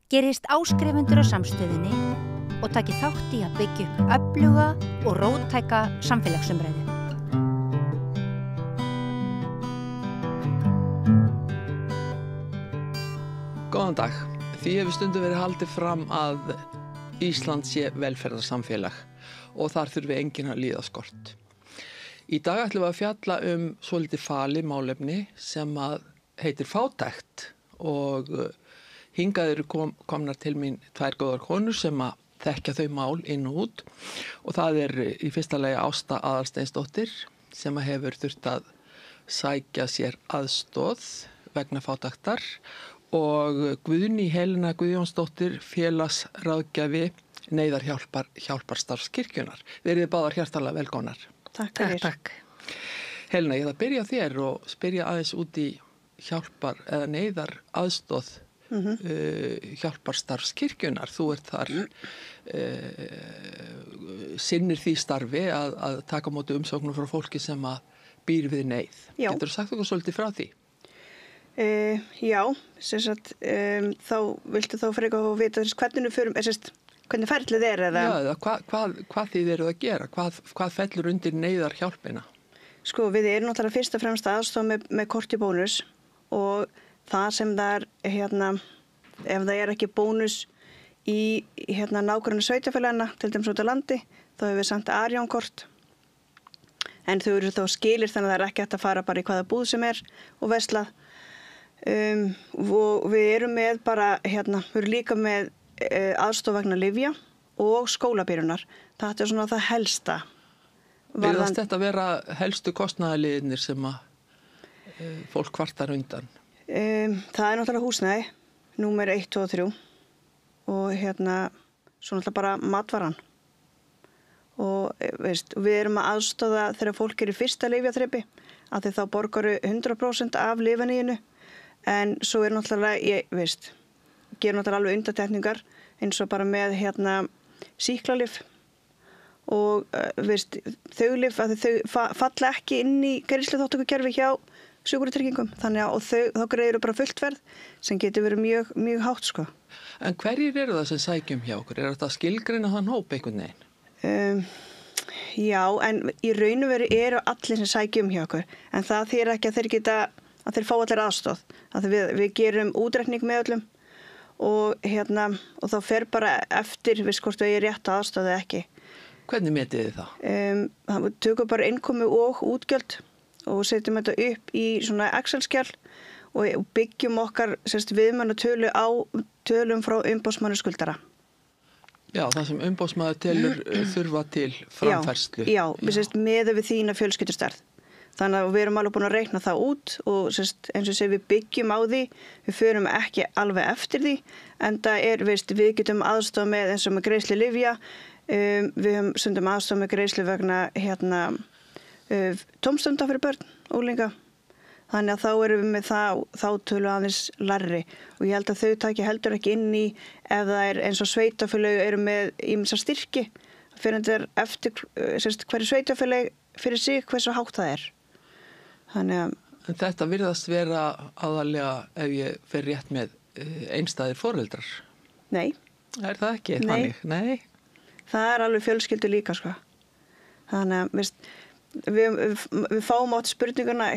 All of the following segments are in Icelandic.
Gerist áskrifendur á samstöðinni og taki þátt í að byggja upp öfluga og róttæka samfélagsumræðu. Góðan dag. Því hefur stundum verið haldið fram að Ísland sé velferðarsamfélag og þar þurfi enginn að líða skort. Í dag ætlum við að fjalla svolítið falið málefni sem að heitir fátækt og hingað eru komnar til mín tvær góðar konur sem að þekkja þau mál inn og út og það í fyrsta lagi Ásta Aðalsteinsdóttir sem að hefur þurft að sækja sér aðstoð vegna fátæktar og Guðný Helena Guðjónsdóttir félagsráðgjafi Neyðarhjálparstarfskirkjunnar. Verið báðar hjartanlega velkomnar. Takk. Helena, ég ætla að byrja á þér og spyrja aðeins út í neyðaraðstoð hjálparstarfskirkjunnar. Þú ert þar sinnir því starfi að taka á móti umsóknum frá fólki sem að býr við neyð. Já. Geturðu sagt okkur svolítið frá því? Já, þá viltu þá frekar að vita hvernig ferlið eða? Já, hvað þið eruð að gera? Hvað fellur undir neyðarhjálpina? Sko, við erum náttúrulega fyrst og fremst aðstoð með korti bónus og það sem það ef það ekki bónus í nágranna sveitarfélagana, til dæmis út á landi, þá hefur við samt Arjónkort. En þau eru þá skilir þannig að það ekki hægt að fara bara í hvaða búð sem og versla. Og við erum með við erum líka með aðstoð vegna lyfja og skólabyrjunar. Þetta svona það helsta. Virðast þetta vera helstu kostnaðarliðirnir sem að fólk kvartar undan? Það náttúrulega húsnæði, númer 1, 2 og 3 og svo náttúrulega bara matvaran. Og við erum að aðstoða þegar fólk í fyrsta lyfjaþrepi að því þá borgaru 100% af lyfjaníinu. En svo náttúrulega, gerum náttúrulega alveg undantekningar eins og bara með sýklalyf og þau lyf að þau falla ekki inn í greiðsluþátttökukerfi hjá sjúkratryggingum. Þannig að þá greiðir bara fullt verð sem getur verið mjög, mjög hátt sko. En hverjir eru það sem sækjum hjá okkur? Er þetta skilgreina þann hóp einhvern veginn? Já, en í raun og veru eru allir sem sækjum hjá okkur. En það þýðir ekki að þeir fá allir aðstoð. Við gerum útreikning með öllum og þá fer bara eftir hvort við rétt aðstoð eða ekki. Hvernig metið þið það? Við tökum bara innkomu og útgjöld og setjum þetta upp í svona Excel-skjal og byggjum okkar viðmannatölu á tölum frá umboðsmanni skuldara. Já, það sem umboðsmaður telur þurfa til framfærslu. Já, miðað við þína fjölskyldustærð. Þannig að við erum alveg búin að reikna það út og eins og við byggjum á því, við förum ekki alveg eftir því, en það við getum aðstoð með eins og með greiðslu lyfja, við höfum stundum aðstoð með greiðslu vegna tómstunda fyrir börn, unglinga. Þannig að þá erum við með þá tölu aðeins larri og ég held að þau taki heldur ekki inn í ef það eins og sveitafélög eru með ýmsa styrki, fyrir þetta eftir hverju sveitafélag fyrir sig hversu hátt það Þannig að þetta virðast vera aðalega ef ég fer rétt með einstæðir foreldrar. Nei. Er það ekki þannig? Nei. Það alveg fjölskyldu líka sko. Þannig að við fáum átt spurninguna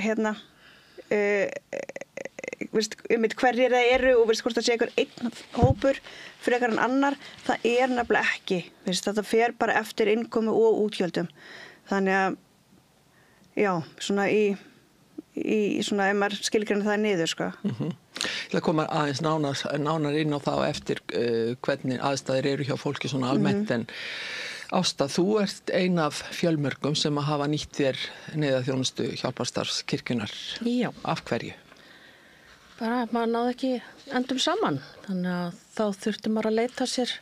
hverjir það eru og hvort það sé einhver einn hópur frekar en annar. Það nefnilega ekki. Þetta fer bara eftir innkomu og útgjöldum. Þannig að já, svona ef maður skilgreinir það niður sko. Ég ætla að koma aðeins nánar inn á það og eftir hvernig aðstæður eru hjá fólki svona almennt en Ásta, þú ert ein af fjölmörgum sem að hafa nýtt þér neyðarþjónustu hjálparstarfskirkjunnar. Já. Af hverju? Bara maður náði ekki endum saman, þannig að þá þurfti maður að leita sér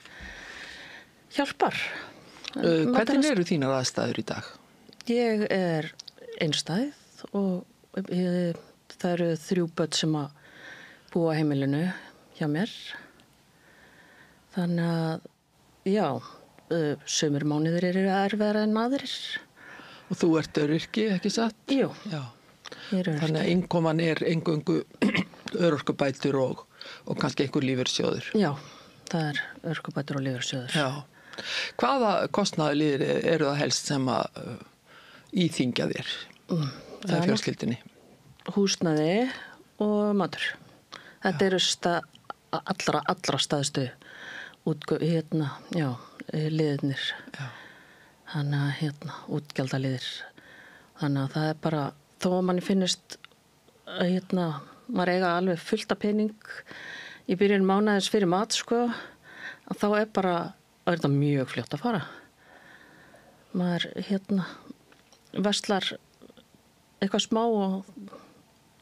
hjálpar. Hvernig eru þínar aðstæður í dag? Ég einstæð og það eru 3 börn sem að búa á heimilinu hjá mér. Þannig að, já, sumir mánuðir eru erfiðara en aðrir. Og þú ert öryrki, ekki satt? Jú, já. Ég er öryrki. Þannig að innkoman eingöngu örorkubætur og kannski einhver lífeyrissjóður. Já. það örorkubætur og lífeyrissjóður. Já. Hvaða kostnaðarliðir eru það helst sem að íþyngja þér eða fjölskyldunni? Húsnæði og matur. Þetta eru allra staðstu liðirnir. Já. Þannig að útgjaldaliðir. Þannig að það er bara, þó að manni finnist maður eiga alveg fullt af pening í byrjun mánaðins fyrir mat, sko, að þá er þetta mjög fljótt að fara. Maður verslar eitthvað smá og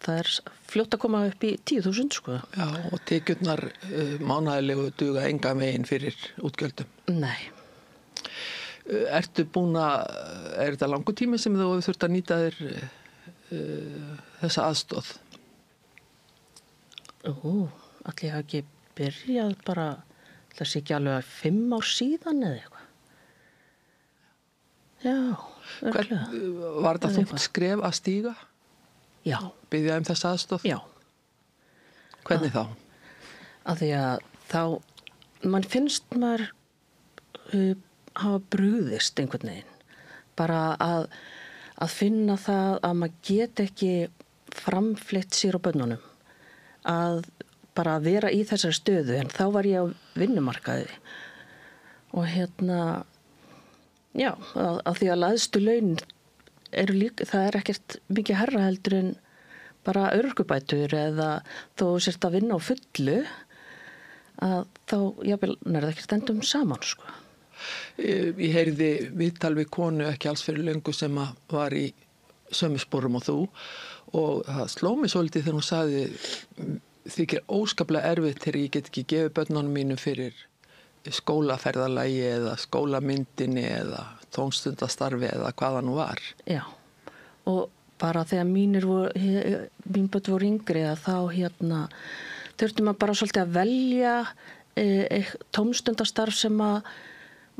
það er fljótt að koma upp í 10.000, sko. Já, og tekjurnar mánaðarlegu duga enga megin fyrir útgjöldum. Nei. Er þetta langur tími sem þú hefur þurft að nýta þér þessa aðstoð? Allir hafa ekki byrjað bara, það sé ekki alveg 5 ár síðan eða eitthvað. Já, örgulega. Var þetta þungt skref að stíga? Já. Biðja þessa aðstoð? Já. Hvernig þá? Af því að þá, mann finnst maður hafa brugðist einhvern veginn. Bara að finna það að maður get ekki framfleytt sér á börnunum. Að bara vera í þessari stöðu, en þá var ég á vinnumarkaði. Og já, að því að lægstu laun eru líka, það er ekkert mikið hærra heldur en bara örorkubætur eða þó sért að vinna á fullu, að þá, jafnvel, það ekki stendum saman, sko. Ég heyrði viðtal við konu ekki alls fyrir löngu sem var í sömu sporum og þú og það sló mig svolítið þegar hún sagði þykir óskaplega erfitt þegar ég get ekki gefið börnunum mínum fyrir skólaferðalagi eða skólamyndinni eða tónstundarstarfi eða hvaða nú var. Já, og bara þegar mín börn voru yngri að þá þurftum að bara svolítið að velja tónstundarstarf sem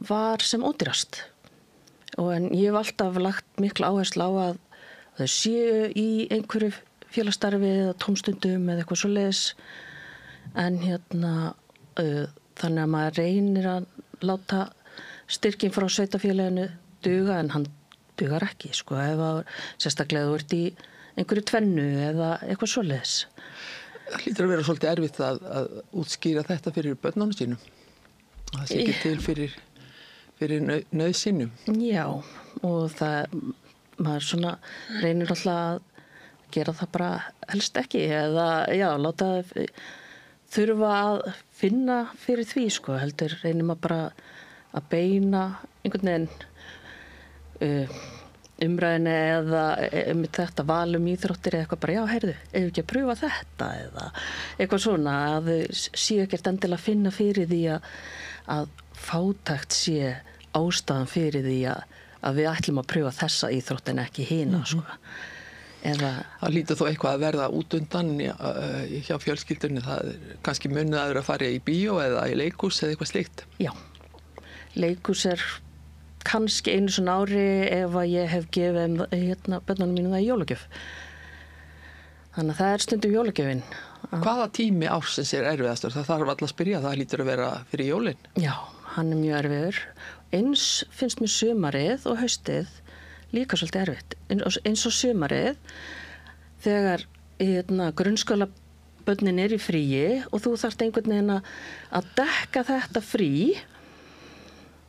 var sem ódýrast. En ég hef alltaf lagt mikla áherslu á að þau séu í einhverju félagsstarfi eða tómstundum eða eitthvað svoleiðis. En þannig að maður reynir að láta styrkin frá sveitafélaginu duga, en hann dugar ekki, sko, sérstaklega þú ert í einhverju tvennu eða eitthvað svoleiðis. Það hlýtur að vera svolítið erfitt að útskýra þetta fyrir börnunum sínum. Það sé ekki til fyrir nauðsynjum. Já, og maður svona reynir alltaf að gera það bara helst ekki eða láta þurfa að finna fyrir því, sko, heldur reynir maður bara að beina einhvern veginn umræðinu eða þetta valum íþróttir eða eitthvað bara, já, heyrðu, ef ekki að pröfa þetta eða eitthvað svona, að séu ekkert endilega að finna fyrir því að fátækt sé ástæðan fyrir því að við ætlum að pröfa þessa íþrótt en ekki hina, sko. Það lítur þó eitthvað að verða út undan hjá fjölskyldunni, það er kannski munið að fara í bíó eða í leikhús eða eitthvað slíkt. Já, leikhús er kannski einu svona ári ef að ég hef gefið börnunum mínum það í jólagjöf. Þannig að það er stundum jólagjöfin. Hvaða tími ársins er erfiðastur? Það þarf alltaf að spyrja, það lítur að vera fyrir jólin. Já, hann er mjög erfiður. Eins finnst mér sumarið og haustið líka svolítið erfitt. Eins og sumarið, þegar grunnskóla börnin er í fríi og þú þarft einhvern veginn að dekka þetta frí,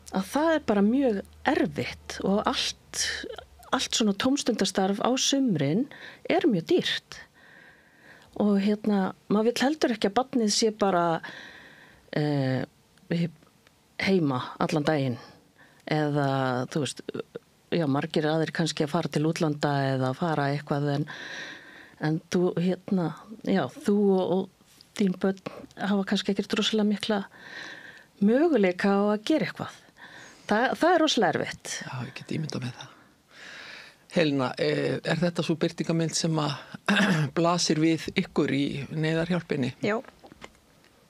að það er bara mjög erfitt og allt svona tómstundastarf á sumrin er mjög dýrt. Og maður vill heldur ekki að barnið sé bara heima allan daginn eða, þú veist, já, margir aðrir kannski að fara til útlanda eða fara eitthvað en þú, þú og þín börn hafa kannski ekkert rosalega mikla möguleika á að gera eitthvað. Það er rosalega erfitt. Já, ég get ímyndað með það. Helena, er þetta svo birtingamind sem að blasir við ykkur í neyðarhjálpinni? Já,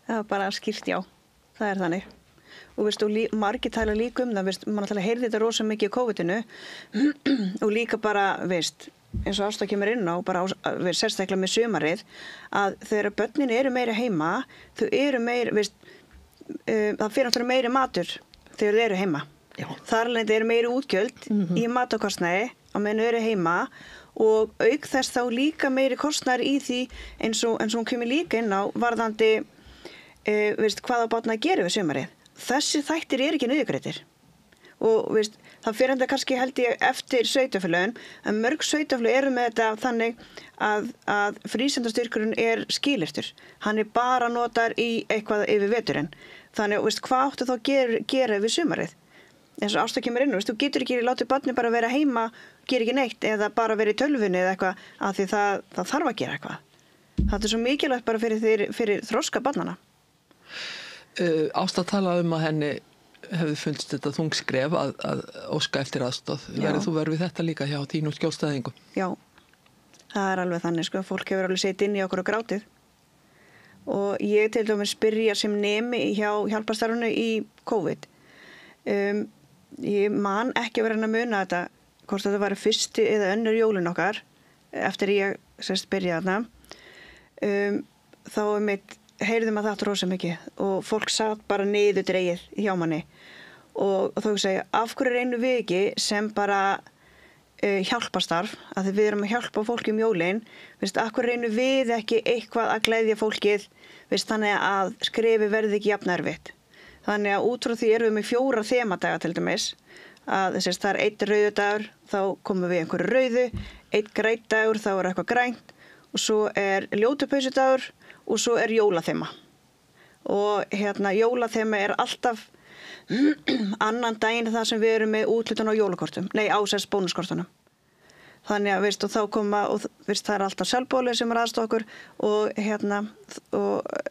það er bara skýrt, já. Það er þannig. Og margir tala líka það, mann alltaf heyrði þetta rosa mikið í COVID-inu og líka bara, eins og Ásta kemur inn á, bara sérstaklega með sumarið, að þegar börnin eru meira heima, þau eru meira, það fyrir náttúrulega meiri matur þegar þau eru heima. Já. Þar alveg eru meiri útgjöld í matarkostnaði á meðan þau eru heima og auk þess þá líka meiri kostnaðar í því eins og hún kemur líka inn á varðandi hvaða barn að gera við sumarið. Þessi þættir eru ekki niðurgreiddir. Og það fyrir enda kannski held ég eftir sveitarfélögin, en mörg sveitarfélög eru með þetta þannig að frístundastyrkurinn er skilyrtur. Hann er bara notar í eitthvað yfir veturinn. Þannig hvað áttu þá gera við sumarið? Eins og Ásta kemur inn, þú getur ekki látið barni bara vera heima, gera ekki neitt eða bara vera í tölvunni eða eitthvað af því það þarf að gera eitthvað. Það er svo mikilvægt bara fyrir þroska barnanna. Ásta talaði að henni hefði fundist þetta þungskref að óska eftir aðstoð. Verður þú verið við þetta líka hjá þínu skjólstæðingum? Já, það er alveg þannig, fólk hefur alveg setið inn í okkur og grátið. Og ég til dæmis byrja sem nemi hjá hjálparstarfinu í COVID. Ég man ekki verið að muna þetta, hvort þetta var fyrsti eða önnur jólin okkar, eftir ég byrjaði þarna. Þá heyrðum að það rosa mikið og fólk satt bara niður dregið hjá manni og þá segja, af hverju reynum við ekki sem bara hjálparstarf, að því við erum að hjálpa fólki jólin, af hverju reynum við ekki eitthvað að gleðja fólkið, þannig að skrefi verði ekki jafn erfitt. Þannig að út frá því erum við með 4 þemadaga til dæmis, að það er 1 rauður, þá komum við einhverju rauðu, 1 grænn dagur, þá er eitthvað grænt og svo er ljótupausudagur og svo er jólaþema. Og jólaþema er alltaf annan daginn það sem við erum með úthlutun á jólakortum, bónuskortunum. Þannig að og þá koma, og það er alltaf sjálfbóli sem er aðstoð okkur og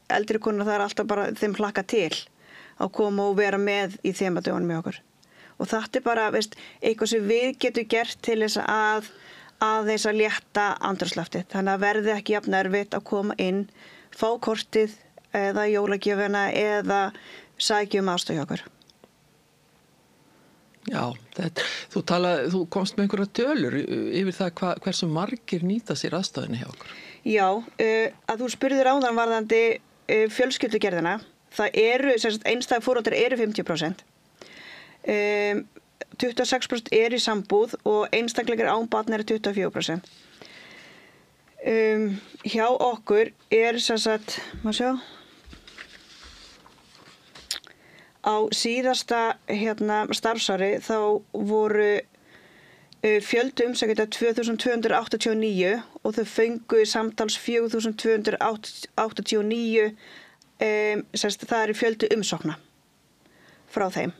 eldri konur það er alltaf bara þeim hlakka til að koma og vera með í þemadögunum með okkur. Og þetta er bara, eitthvað sem við getum gert til þess að þess að létta andrúmsloftið. Þannig að verði ekki jafn erfitt að koma inn, fá kortið eða jólagjöfina eða sækja aðstoð hjá okkur. Já, þú komst með einhverja tölur yfir það hversu margir nýta sér aðstoðinni hjá okkur. Já, að þú spurðir áðan varðandi fjölskyldugerðina. Það eru, einstæða foreldrar eru 50%. 26% eru í sambúð og einstaklingar án barna eru 24%. Hjá okkur er má sjá, á síðasta starfsári þá voru fjöldi umsækjenda 2289 og þau fengu samtals 4289 það eru fjöldi umsókna frá þeim.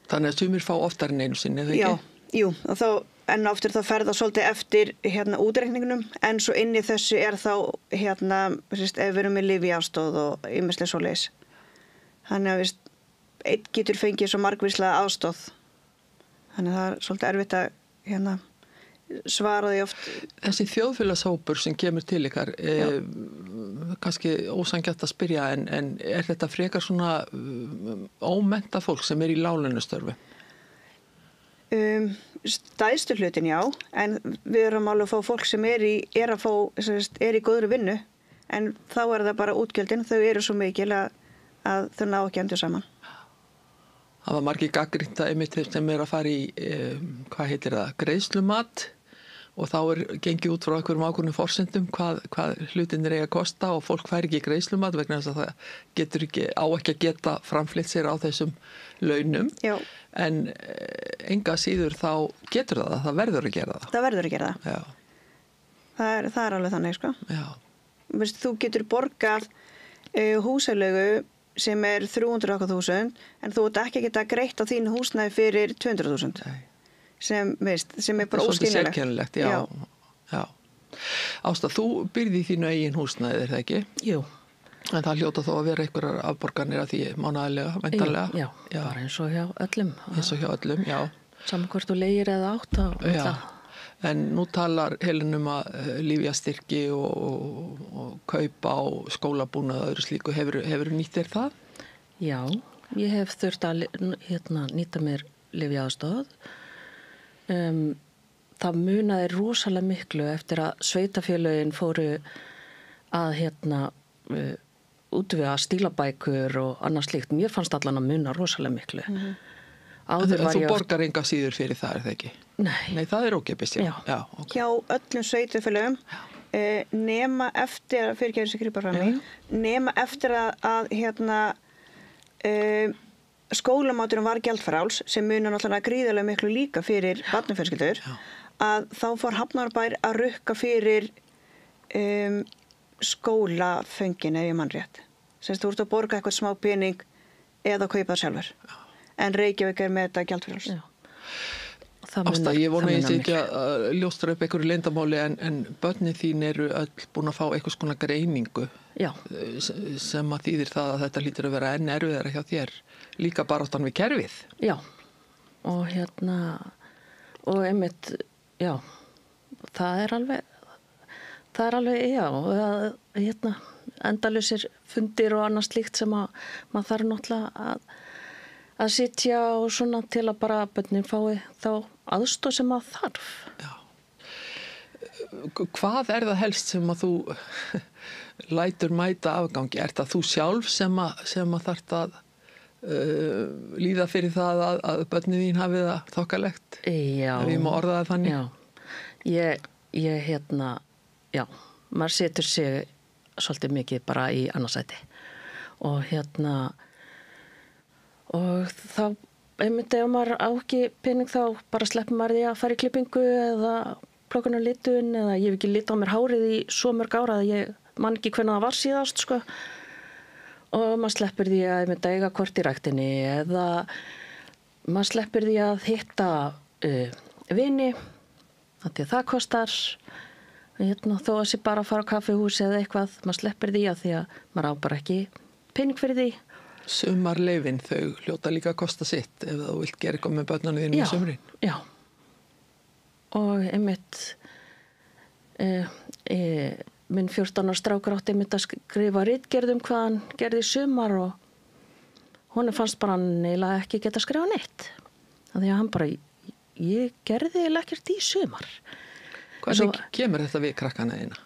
Þannig að sumir fá oftar en einu sinni, eða ekki? Já, jú, og þá enn aftur þá fer það svolítið eftir útreikningunum, en svo inn í þessu er þá ef við erum með lyfjaðstoð og ýmislega svoleiðis. Þannig að einn getur fengið svo margvíslega aðstoð. Þannig að það er svolítið erfitt að svara því oft. Þessi þjóðfélagshópur sem kemur til ykkar, kannski ósanngjarnt að spyrja, en er þetta frekar svona ómennta fólk sem er í láglaunastörfu? Stærstu hlutin, já, en við erum alveg að fá fólk sem er í góðri vinnu, en þá er það bara útgjöldin, þau eru svo mikil að þau ná ekki endur saman. Það var margir gagnrýnda sem er að fara í, greiðslumat, og þá er gengið út frá einhverjum ákveðnum forsendum hvað hlutinir eiga að kosta og fólk fær ekki greiðslumat vegna þess að það getur ekki að geta framflytt sér á þessum launum. Já. En enga síður þá getur það verður að gera það. Það verður að gera það. Já. Það er alveg þannig, Já. Þú getur borgað húsaleigu sem er 300.000 en þú ert ekki að geta greitt á þínu húsnæði fyrir 200.000. Nei. Sem er bara óskiljanlegt. Sérkennilegt, já. Ásta, þú byrði í þínu eigin húsnæði, er það ekki? Jú. En það hljóta þó að vera einhverjar afborganir að því mánaðarlega, væntanlega? Já, bara eins og hjá öllum. Eins og hjá öllum, já. Saman hvort þú leigir eða átt Já, en nú talar Helen að lyfjastyrki og kaupa á skólabúnað og öðru slíku. Hefur nýtt þér það? Já, ég hef þurft að nýta mér lyfjaaðstoð. Það munaði rosalega miklu eftir að sveitafélögin fóru að útvega stílabækur og annars slíkt. Mér fannst allan að muna rosalega miklu. Áður var Þú ég borgar enga síður fyrir það, það ekki? Nei, það er ókeypis, Já. Okay. Hjá öllum sveitarfélögum nema eftir að fyrirgefur sig grípa fram í, nema eftir að skólamaturinn var gjaldfrjáls sem munar náttúrulega gríðarlega miklu líka fyrir barnafjölskyldur, að þá fór Hafnarbær að rukka fyrir skólaföngin ef ég mann rétt. Semst þú ert að borga eitthvað smá pening eða kaupa það sjálfur. En Reykjavík er með þetta gjaldfrjáls. Ásta, ég vona ég sé ekki að ljóstra upp einhverju leyndamáli en börnin þín eru öll búin að fá einhvers konar greiningu sem að þýðir það að þetta hlýtur að vera enn erfiðara hjá þér, líka baráttan við kerfið. Já, og og einmitt, það er alveg, endalusir fundir og annars slíkt sem að maður þarf náttúrulega að sitja og svona til að bara börnin fái þá aðstoð sem að þarf. Já. Hvað er það helst sem að þú lætur mæta afgangi? Er það þú sjálf sem að þarft að líða fyrir það að börnin þín hafi það þokkalegt? Já. Ef ég má orða það þannig? Já. Maður setur sig svolítið mikið bara í annarsæti. Og og þá einmitt ef maður á ekki pening þá bara sleppur maður því að fara í klippingu eða plokkunar litun eða ég hef ekki lit á mér hárið í svo mörg ára að ég man ekki hvernig það var síðast sko. Og maður sleppur því að einmitt eiga kort í ræktinni eða maður sleppur því að hitta vini því að það kostar þó að sé bara að fara á kaffihús eða eitthvað, maður sleppur því að því að maður á bara ekki pening fyrir því. Sumarleifin, þau hljóta líka að kosta sitt ef þú vilt gera eitthvað með börnunum þínu í sumrin. Já, og einmitt minn 14 ára strákur átti einmitt að skrifa ritgerð hvað hann gerði í sumar og honum fannst bara hann eiginlega ekki geta skrifa neitt. Því að hann bara, ég gerði eiginlega ekkert í sumar. Hvernig kemur þetta við krakkana þína?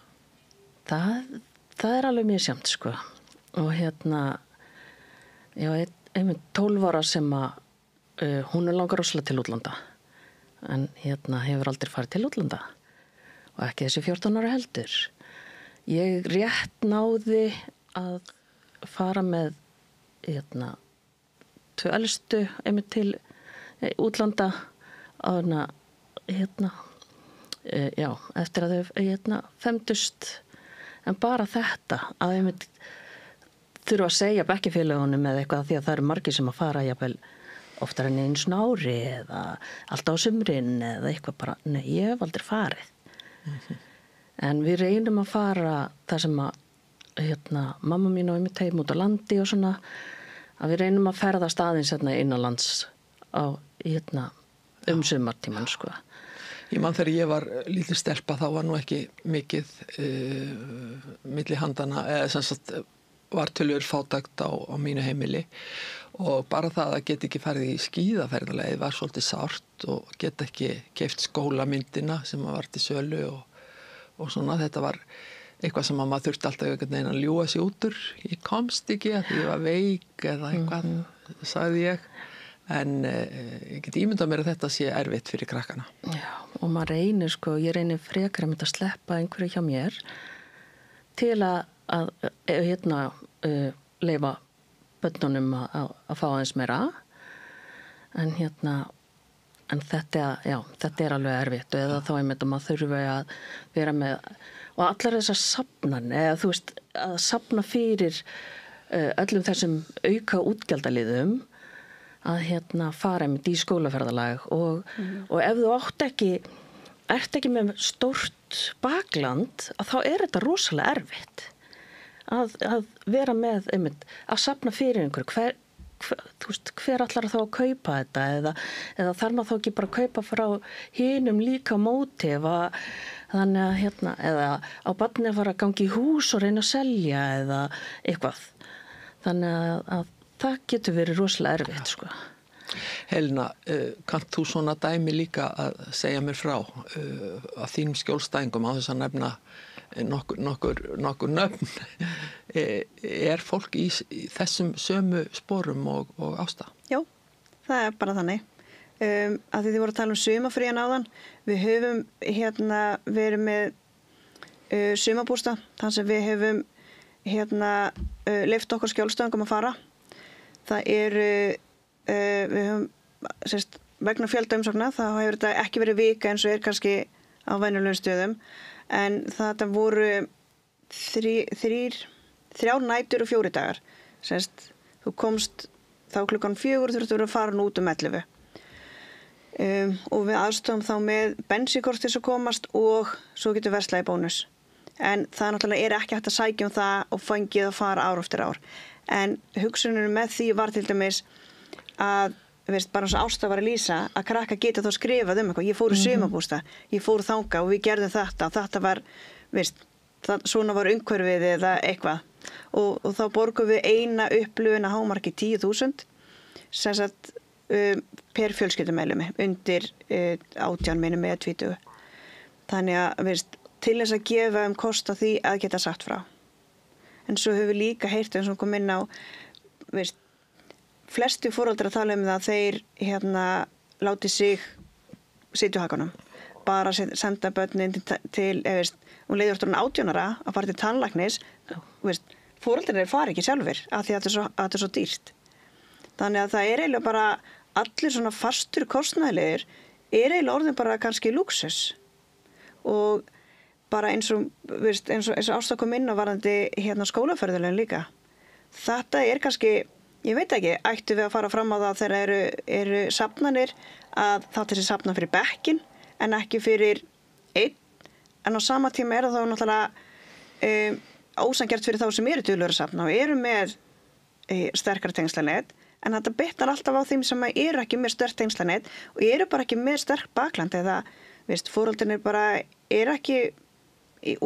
Það er alveg mjög sjamt sko. Og einmitt 12 ára sem að hún langar rosalega til útlanda en hefur aldrei farið til útlanda og ekki þessi 14 ára heldur. Ég rétt náði að fara með 2 elstu einmitt til útlanda áðurna eftir að þau femtust en bara þetta að einmitt þurfa að segja bekkjarfélögunum eða eitthvað því að það eru margir sem að fara jafnvel oftar en einu svona ári eða alltaf á sumrin eða eitthvað bara, nei, ég hef aldrei farið. En við reynum að fara þar sem að mamma mín og einmitt heim út á landi og svona að við reynum að ferðast aðeins innanlands á sumartíman sko. Ég man þegar ég var lítil stelpa þá var nú ekki mikið milli handana eða sem sagt var tölur fátækt á mínu heimili og bara það að geta ekki farið í skíðaferðalagi var svolítið sárt og geta ekki keypt skólamyndina sem var til sölu og svona þetta var eitthvað sem maður þurfti alltaf einhvern veginn að ljúga sig út úr. Ég komst ekki að ég var veik eða eitthvað, sagði ég. En ég get ímyndað mér að þetta sé erfitt fyrir krakkana. Já, og maður reynir sko, ég reynir frekar að sleppa einhverju hjá mér til að leyfa börnunum að fá aðeins meira en þetta er alveg erfitt eða þá einmitt að maður þurfi að vera með og allar þessar safnan eða þú veist að safna fyrir öllum þessum auka útgjaldaliðum að fara einmitt í skólaferðalag og ef þú ert ekki með stórt bakland að þá er þetta rosalega erfitt að vera með einmitt, að safna fyrir einhver hver allar þá að kaupa þetta eða þarf maður þá ekki bara að kaupa frá hinum líka móti þannig að eða á barni að fara að gangi í hús og reyna að selja eða eitthvað þannig að það getur verið rosalega erfitt sko. Helena, kannt þú svona dæmi líka að segja mér frá að þínum skjólstæðingum á þess að nefna nokkur nöfn. Fólk í þessum sömu sporum og Ásta? Já, það bara þannig. Að þið voru að tala sumarfrían áðan. Við höfum verið með sumarbústa, þannig sem við höfum leyft okkar skjólstæðingum að fara. Það við höfum vegna fjölda umsókna, þá hefur þetta ekki verið vika eins og kannski á venjulegum stöðum, en þetta voru 3 nætur og 4 dagar. Þú komst þá klukkan 4, þurftu að fara út 11. Og við aðstofum þá með bensínkort til að komast og svo getur verslað í bónus. En það náttúrulega ekki hægt að sækja það og fengið að fara ár eftir ár. En hugsunin með því var til dæmis að bara eins og Ásta var að lýsa að krakka geta þá skrifað eitthvað. Ég fór í sumarbústa, ég fór þangað og við gerðum þetta og þetta var, svona var umhverfið eða eitthvað. Og þá borgum við eina upplifun að hámarki 10.000 sem sagt per fjölskyldumeðlimi undir 18 minnum eða 20. Þannig að til þess að gefa kost á því að geta sagt frá. En svo höfum við líka heyrt eins og kom inn á flesti foreldrar tala það að þeir láti sig sitja á hakanum. Bara senda börnin til leiður eftir 18 ára að fara til tannlæknis. Foreldrar fara ekki sjálfur af því að þetta er svo dýrt. Þannig að það eiginlega bara allir svona fastur kostnaðarlegir eiginlega orðin bara kannski lúxus. Og bara eins og Ásta kom inn á varðandi skólaferðalögin líka. Þetta kannski, ég veit ekki, ættu við að fara fram á það þegar eru safnanir að þá til þessi safna fyrir bekkin en ekki fyrir einn. En á sama tíma það þá náttúrulega ósanngjarnt fyrir þá sem eru duglegir að safna og eru með sterkara tengslanet. En þetta bitnar alltaf á þeim sem eru ekki með sterkt tengslanet og eru bara ekki með sterkt bakland eða foreldrar bara eru ekki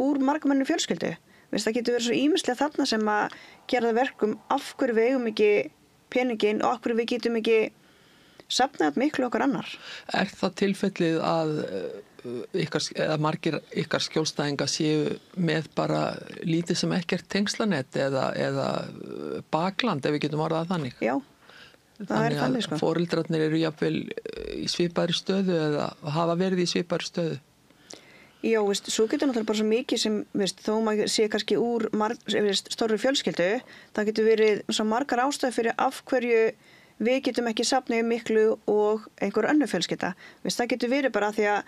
úr margmennu fjölskyldu. Það getur verið svo ýmislega þarna sem að gera það verkum af hverju við eigum ekki peningin og af hverju við getum ekki safnað miklu okkar annar. Það tilfellið að margir ykkar skjólstæðinga séu með bara lítið sem ekkert tengslanet eða bakland ef við getum orðað þannig? Já, það þannig sko. Foreldrarnir eru jafnvel í svipaðri stöðu eða hafa verið í svipaðri stöðu? Já, svo getur náttúrulega bara svo mikið sem, þó maður sé kannski úr stórri fjölskyldu, það getur verið svo margar ástæður fyrir af hverju við getum ekki safnað miklu og einhver önnur fjölskylda. Það getur verið bara því að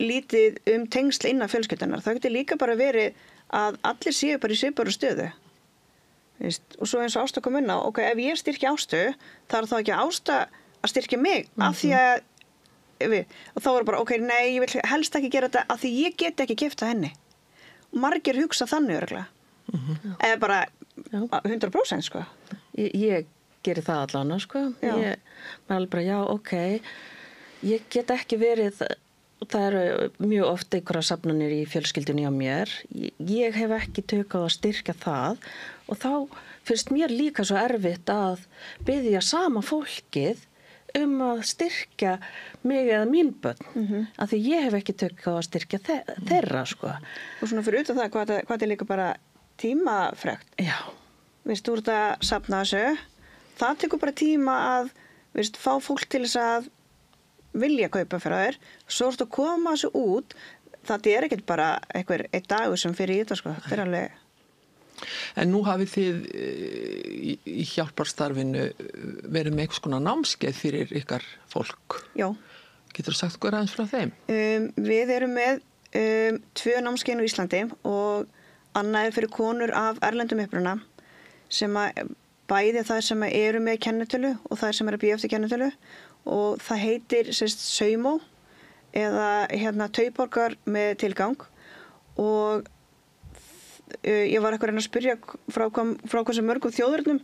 lítið tengsl innan fjölskyldunar. Það getur líka bara verið að allir séu bara í svipaðri stöðu. Og svo eins og Ásta kom inn á, ef ég styrki Ástu, það þá ekki Ásta að styrkja mig af því að og þá bara, nei, ég vil helst ekki gera þetta af því ég get ekki keypt henni. Margir hugsa þannig örugglega. Eða bara 100% sko. Ég geri það allan, sko. Ég alveg bara, ég get ekki verið, það eru mjög oft einhverja safnanir í fjölskyldunni á mér. Ég hef ekki tök á að styrkja það og þá finnst mér líka svo erfitt að biðja sama fólkið að styrkja mig eða mín börn af því ég hef ekki tök á að styrkja þeirra sko. Og svona fyrir utan það hvað er líka bara tímafrekt. Já. Þú ert að safna þessu, það tekur bara tíma að fá fólk til þess að vilja kaupa fyrir þér, svo ertu að koma þessu út, það ekkert bara einn dagur sem fyrir í þetta sko, þetta alveg. En nú hafið þið í hjálparstarfinu verið með einhvers konar námskeið fyrir ykkar fólk. Já. Getur þú sagt hvað aðeins frá þeim? Við erum með 2 námskeið á Íslandi og annað fyrir konur af erlendum uppruna sem bæði það sem eru með kennitölu og það sem að bíða eftir kennitölu og það heitir SAUMO eða tauborgar með tilgang og ég var eitthvað að spyrja frá hversu mörgum þjóðurnum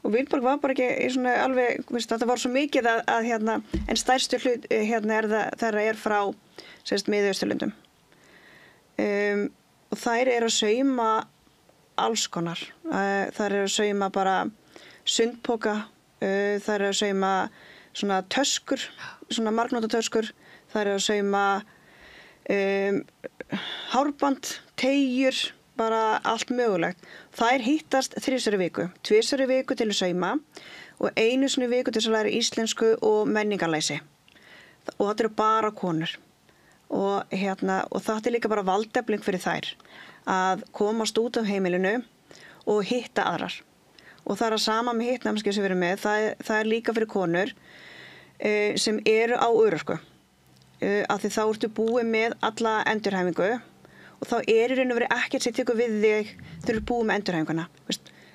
og Vilborg var bara ekki svona alveg, þetta var svo mikið að en stærstu hlut þeirra frá Miðausturlöndum. Og þær eru að sauma alls konar. Þær eru að sauma bara sundpoka, þær eru að sauma svona töskur, svona margnóta töskur, þær eru að sauma hárband, teygjur, bara allt mögulegt. Þær hittast 3 í viku, 2 í viku til að sauma og 1 sinni í viku til að læra íslensku og menningarlæsi. Og þetta eru bara konur. Og þetta líka bara valdefling fyrir þær að komast út af heimilinu og hitta aðrar. Og það sama með hittnámskeið sem við erum með, það líka fyrir konur sem eru á örorku. Af því þá ertu búið með alla endurhæfingu og þá í raun og veru ekkert sem tekur við þig þegar þú búið með endurhæfinguna.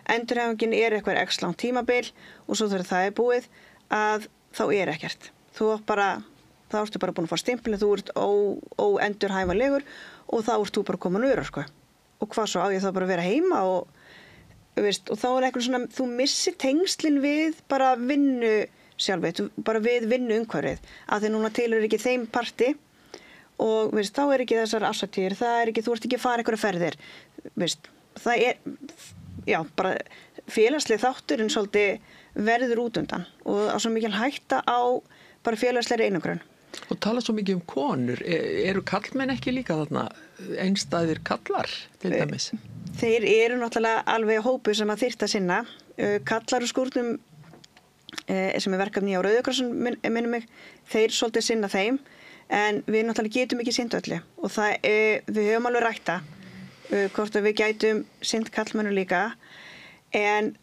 Endurhæfingin eitthvað x langt tímabil og svo þegar það búið að þá ekkert. Þá ertu bara búin að fá stimpilin, þú ert óendurhæfanlegur og þá ert þú bara komin örorku. Og hvað svo á ég þá bara að vera heima og þá eitthvað svona, þú missir tengslin við bara vinnu sjálfið, bara við vinnu umhverfið, að því núna tilheyrir ekki þeim parti og þá ekki þessar árshátíðir, þú ert ekki að fara einhverja ferðir, það bara félagsleg þátturinn svolítið verður út undan og á svo mikil hætta á bara félagslegri einangrun. Og tala svo mikið konur, eru karlmenn ekki líka þarna einstæðir kallar til dæmis? Þeir eru náttúrulega alveg hópu sem að þyrfti að sinna. Kallar og skúrnum sem verkefni á Rauða krossinum minnum mig, þeir svolítið sinna þeim en við náttúrulega getum ekki sinnt öllu og við höfum alveg rætta hvort að við gætum sinnt kallmennu líka en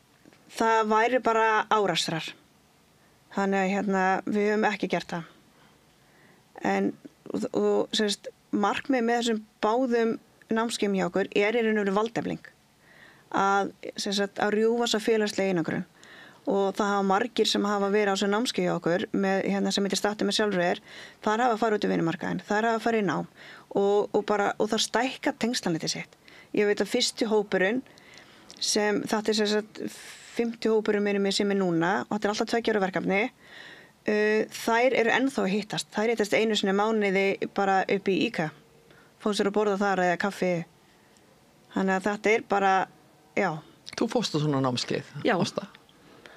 það væri bara árastrar. Þannig að við höfum ekki gert það. Markmið með þessum báðum námskeiðum hjá okkur í raun og veru valdefling að rjúfa þessa félagslega einangrun og það hafa margir sem hafa verið á þessu námskeið hjá okkur með sem heitir Startu með sjálfur þar hafa farið út í vinnumarkaðinn, þar hafa farið í nám og það stækka tengslanlitið sitt. Ég veit að fyrsti hópurinn sem þetta 50 hópurinn minni sem núna og þetta alltaf 2 ára verkefni þær eru ennþá að hittast. Þær hittast 1 sinni í mánuði bara upp í IKEA. Fóðu sér að borða þar eða kaffi. Þannig að þetta bara, já. Þú fórst á svona námskeið? Já,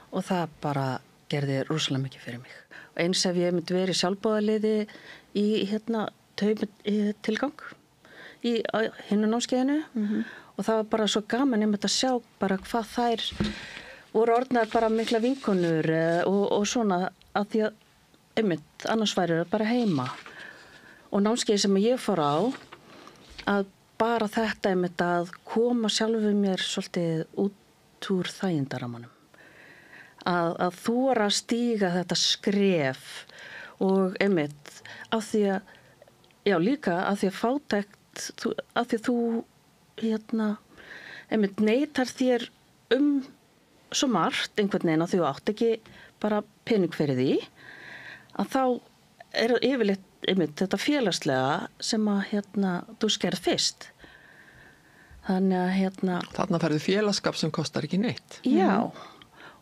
og það bara gerði rosalega mikið fyrir mig. Og eins ef ég myndi verið sjálfboðaliði í tilgang í hinnu námskeiðinu og það var bara svo gaman að sjá bara hvað þær voru orðnar bara mikla vinkonur og svona að því að annars væri það bara heima og námskeið sem ég fór á að bara þetta að koma sjálfu mér svolítið út úr þægindaramanum að þora að stíga þetta skref og af því að líka af því að fátækt af því að þú neitar þér svo margt einhvern veginn að þú átt ekki bara pening fyrir því að þá yfirleitt þetta félagslega sem að þú skerð fyrst. Þannig að Þarna færðu félagsskap sem kostar ekki neitt. Já.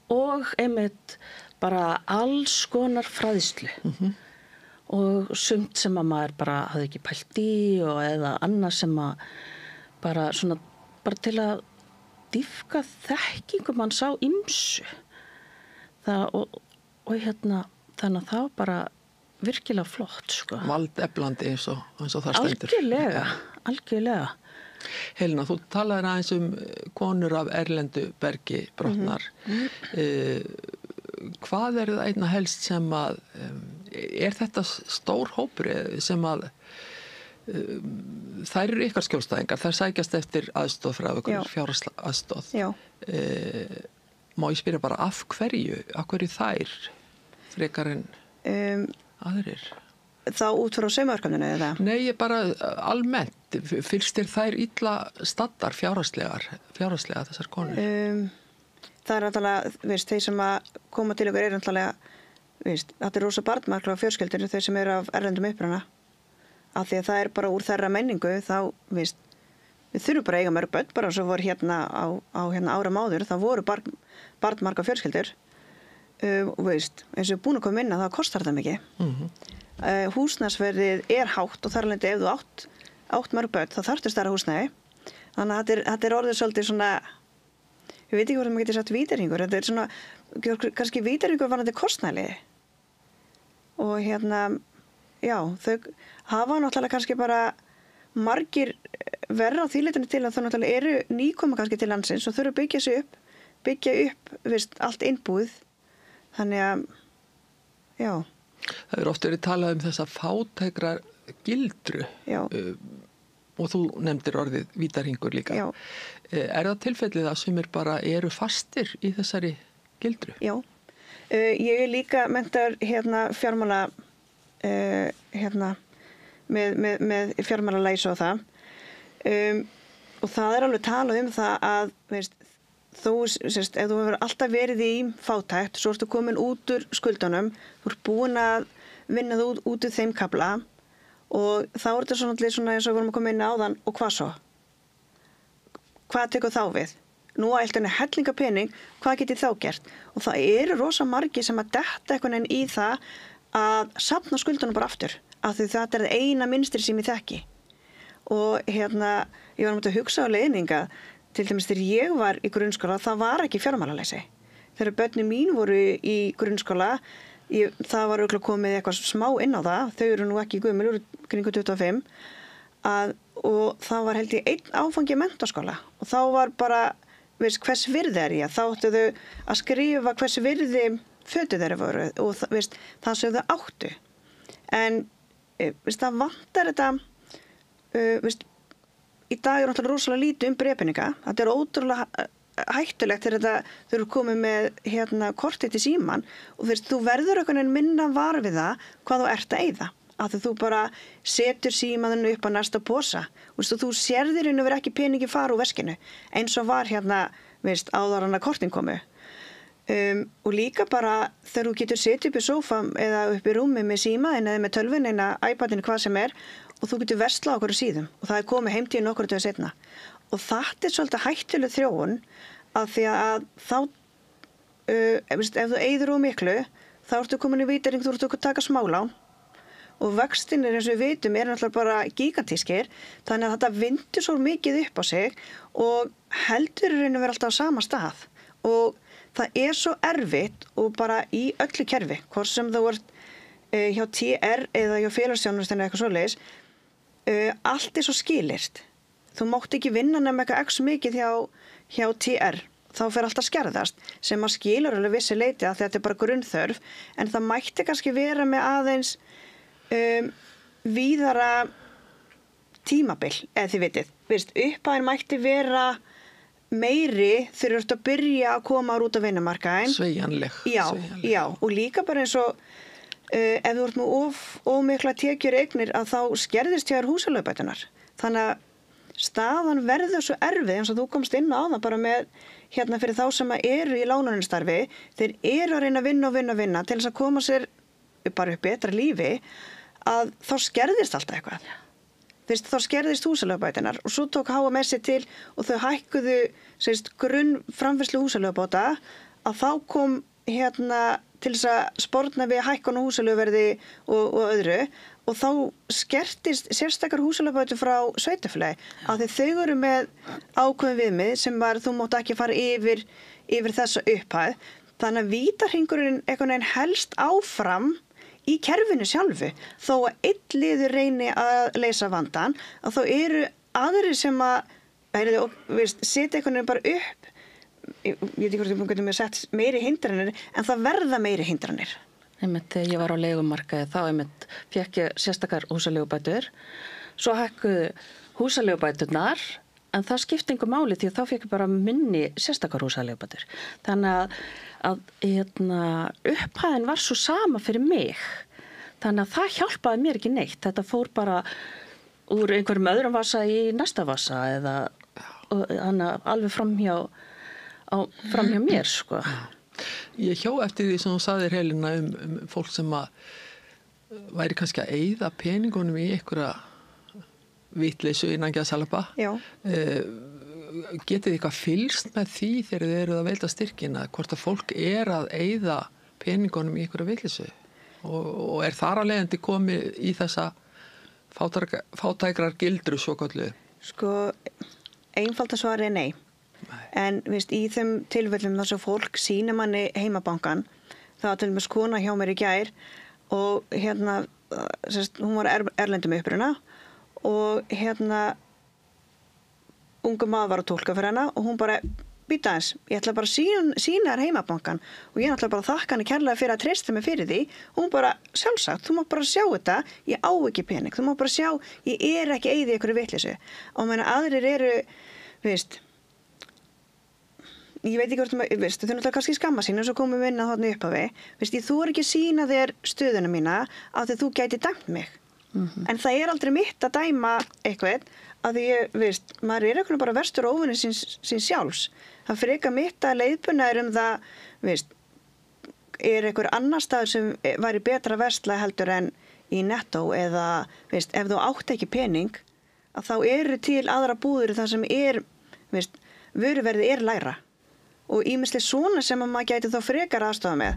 Og bara alls konar fræðslu. Og sumt sem að maður bara hafði ekki pælt í og eða annað sem að bara svona bara til að dýfka þekkingu manns á ýmsu. Og þannig að það var bara virkilega flott, sko. Valdeflandi eins og það stendur. Algjörlega. Helena, þú talaðir aðeins konur af erlendu bergi brotnar. Hvað það einna helst sem að, þetta stór hópur sem að þær eru ykkar skjólstæðingar, þær sækjast eftir aðstoð frá ykkur, fjárhagslega aðstoð. Já. Má ég spyrja bara af hverju þær frekar en aðrir? Þá út frá saumaverkefninu eða? Nei, ég bara almennt, fyrst þær illa staddar fjárhagslega þessar konur? Það náttúrulega, þeir sem að koma til ykkur náttúrulega, þetta rosa barnmarklega fjölskyldur, þau sem eru af erlendum uppruna. Af því að það bara úr þeirra menningu, þá, við þurfum bara að eiga mörg börn, bara svo voru á árum áður, það voru barnmarga fjölskyldur. Og eins og við búin að koma inn að það kostar það mikið. Húsnæðisverðið hátt og þar alveg ef þú átt mörg börn, þá þarftu stærra húsnæði. Þannig að þetta orðið svolítið svona, ég veit ekki hvort maður getur sagt vítringur, þetta svona, kannski vítringur varðandi kostnæðliði. Og já, þau hafa náttúrulega kannski bara margir verða á þýleitinu til að þau náttúrulega eru nýkoma kannski til landsins og þurfa að byggja upp allt innbúið. Þannig að, já. Það er oft verið talað um þessa fátækrar gildru og þú nefndir orðið vítarhingur líka. Já. Er það tilfellið að sumir bara eru fastir í þessari gildru? Já. Ég er líka menntar fjármála með fjármálalæsi og það. Og það er alveg talað um það að þú, ef þú hefur alltaf verið í fátækt, svo ertu komin út úr skuldunum, þú ert búin að vinna þú út úr þeim kafla og þá er þetta svona eins og við vorum að koma inn áðan og hvað svo? Hvað tekur þá við? Nú að eitthvað hellinga pening, hvað getið þá gert? Og það eru rosa margir sem að detta eitthvað í það að safna skuldunum bara aftur, af því þetta er eina mynstri sem ég þekki. Og ég var að hugsa á leiðninga, til dæmis þegar ég var í grunnskóla, það var ekki fjármálalæsi. Þegar börnin mín voru í grunnskóla, það var örugglega komið eitthvað smá inn á það, þau eru nú ekki gömul, eru kringu 25, og það var held ég einn áfangi menntaskóla og þá var bara, hvers virði er ég? Þá áttu þau að skrifa hvers virði fötu þeirra voru og það sem þau áttu. En það vantar þetta, í dag er náttúrulega rosalega lítið bréfpeninga. Þetta er ótrúlega hættulegt þegar þau eru komið með kortið til síman og þú verður einhvern minna var við það hvað þú ert að eyða. Að þú bara setur símaðinu upp á næsta posa. Þú sérðir henni verið ekki peningi fara úr veskinu eins og var áður en að kortin komu. Og líka bara þegar þú getur setið upp í sófa eða upp í rúmi með símaðinu eða með tölvunni eða iPadinu hvað sem er og þú getur verslað á okkur síðum og það er komið heimtíð nokkur dögum seinna. Og þetta er svolítið hættuleg þróun af því að þá, ef þú eyðir of miklu, þá ertu komin í vítering, þú ertu að taka smálán og vextinir eins og við vitum er náttúrulega bara gigantískir, þannig að þetta vindur svo mikið upp á sig og heldur í raun að vera alltaf á sama stað. Og það er svo erfitt og bara í öllu kerfi, hvort sem þú ert hjá TR eða hjá félagsþjónustu eða eitthvað svoleiðis, allt er svo skilyrt. Þú mátt ekki vinna nema eitthvað x mikið hjá TR, þá fer alltaf skerðast, sem að skilur alveg vissi leiti að þetta er bara grunnþörf, en það mætti kannski vera með aðeins víðara tímabil, eða þið vitið. Upphæðin mætti vera meiri þegar þú ert að byrja að koma út á vinnumarkaðinn. Sveigjanleg. Já, og líka bara eins og ef þú ert með of mikla tekjur eignir að þá skerðist hjá húsaleigubæturnar. Þannig að staðan verður svo erfið eins og þú komst inn á það bara með fyrir þá sem eru í láglaunastarfi, þeir eru að reyna að vinna til þess að koma sér bara upp betra lífi, að þá skerðist alltaf eitthvað. Þá skerðist húsaleigubæturnar og svo tók HMS til og þau hækkuðu grunn framfærslu húsaleigubóta að þá kom til þess að sporna við hækkun og húsaleiguverði og öðru og þá skertist sérstakar húsaleigubætur frá sveitarfélagi af því þau eru með ákveðin viðmið sem var þú mátt ekki fara yfir þessa upphæð. Þannig að vítahringurinn einhvern veginn helst áfram í kerfinu sjálfu, þó að einn liður reyni að leysa vandan, að þá eru aðrir sem að setja einhvern veginn bara upp, ég veit ekki hvort við getum sett meiri hindranir, en það verða meiri hindranir. Þegar ég var á leigumarkaði þá fékk ég sérstakar húsaleigubætur, svo hækkuðu húsaleigubæturnar, en það skipti engu máli því að þá fékk ég bara minni sérstakar húsaleigubætur. Þannig að upphæðin var svo sama fyrir mig. Þannig að það hjálpaði mér ekki neitt. Þetta fór bara úr einhverjum öðrum vasa í næsta vasa eða alveg framhjá mér, sko. Ég hjó eftir því sem þú sagðir, Helena, um fólk sem að væri kannski að eyða peningunum í einhverja vitleysu innan gæðsalapa. Já. Getið þið eitthvað fylgst með því þegar þið eruð að veita styrkina, hvort að fólk er að eyða peningunum í einhverja vitleysu og er þar að leiðandi komið í þessa fátækrar gildru svo kallu? Sko, einfalda svari er nei. En í þeim tilfellum þar sem fólk sýnir manni heimabankan, það var til dæmis kona hjá mér í gær og hún var erlendum uppruna og ungu maður var að tólka fyrir hana og hún bara, býta eins, ég ætla bara að sína þér heimabankan og ég ætla bara að þakka henni kærlega fyrir að treysta mig fyrir því og hún bara, sjálfsagt, þú má bara sjá þetta, ég á ekki pening, þú má bara sjá, ég er ekki eyði ykkur vitleysu og meina aðrir eru, veist, ég veit ekki hvort þau náttúrulega kannski skamma sín og svo komum við inn að þarna upp á við, veist, ég þú ekki að sína þér stöðuna mína af því þú gæti dæmt mig. En það er aldrei mitt að dæma eitthvað að því ég, veist, maður er eitthvað bara verstur óvinni sín sjálfs. Það frekar mitt að leiðbuna það, veist, er einhver annar staður sem væri betra versla heldur en í Netto eða, veist, ef þú átt ekki pening, að þá eru til aðra búðir þar sem veist, vöruverði lægra. Og ýmislegt svona sem að maður gæti þá frekar aðstofa með.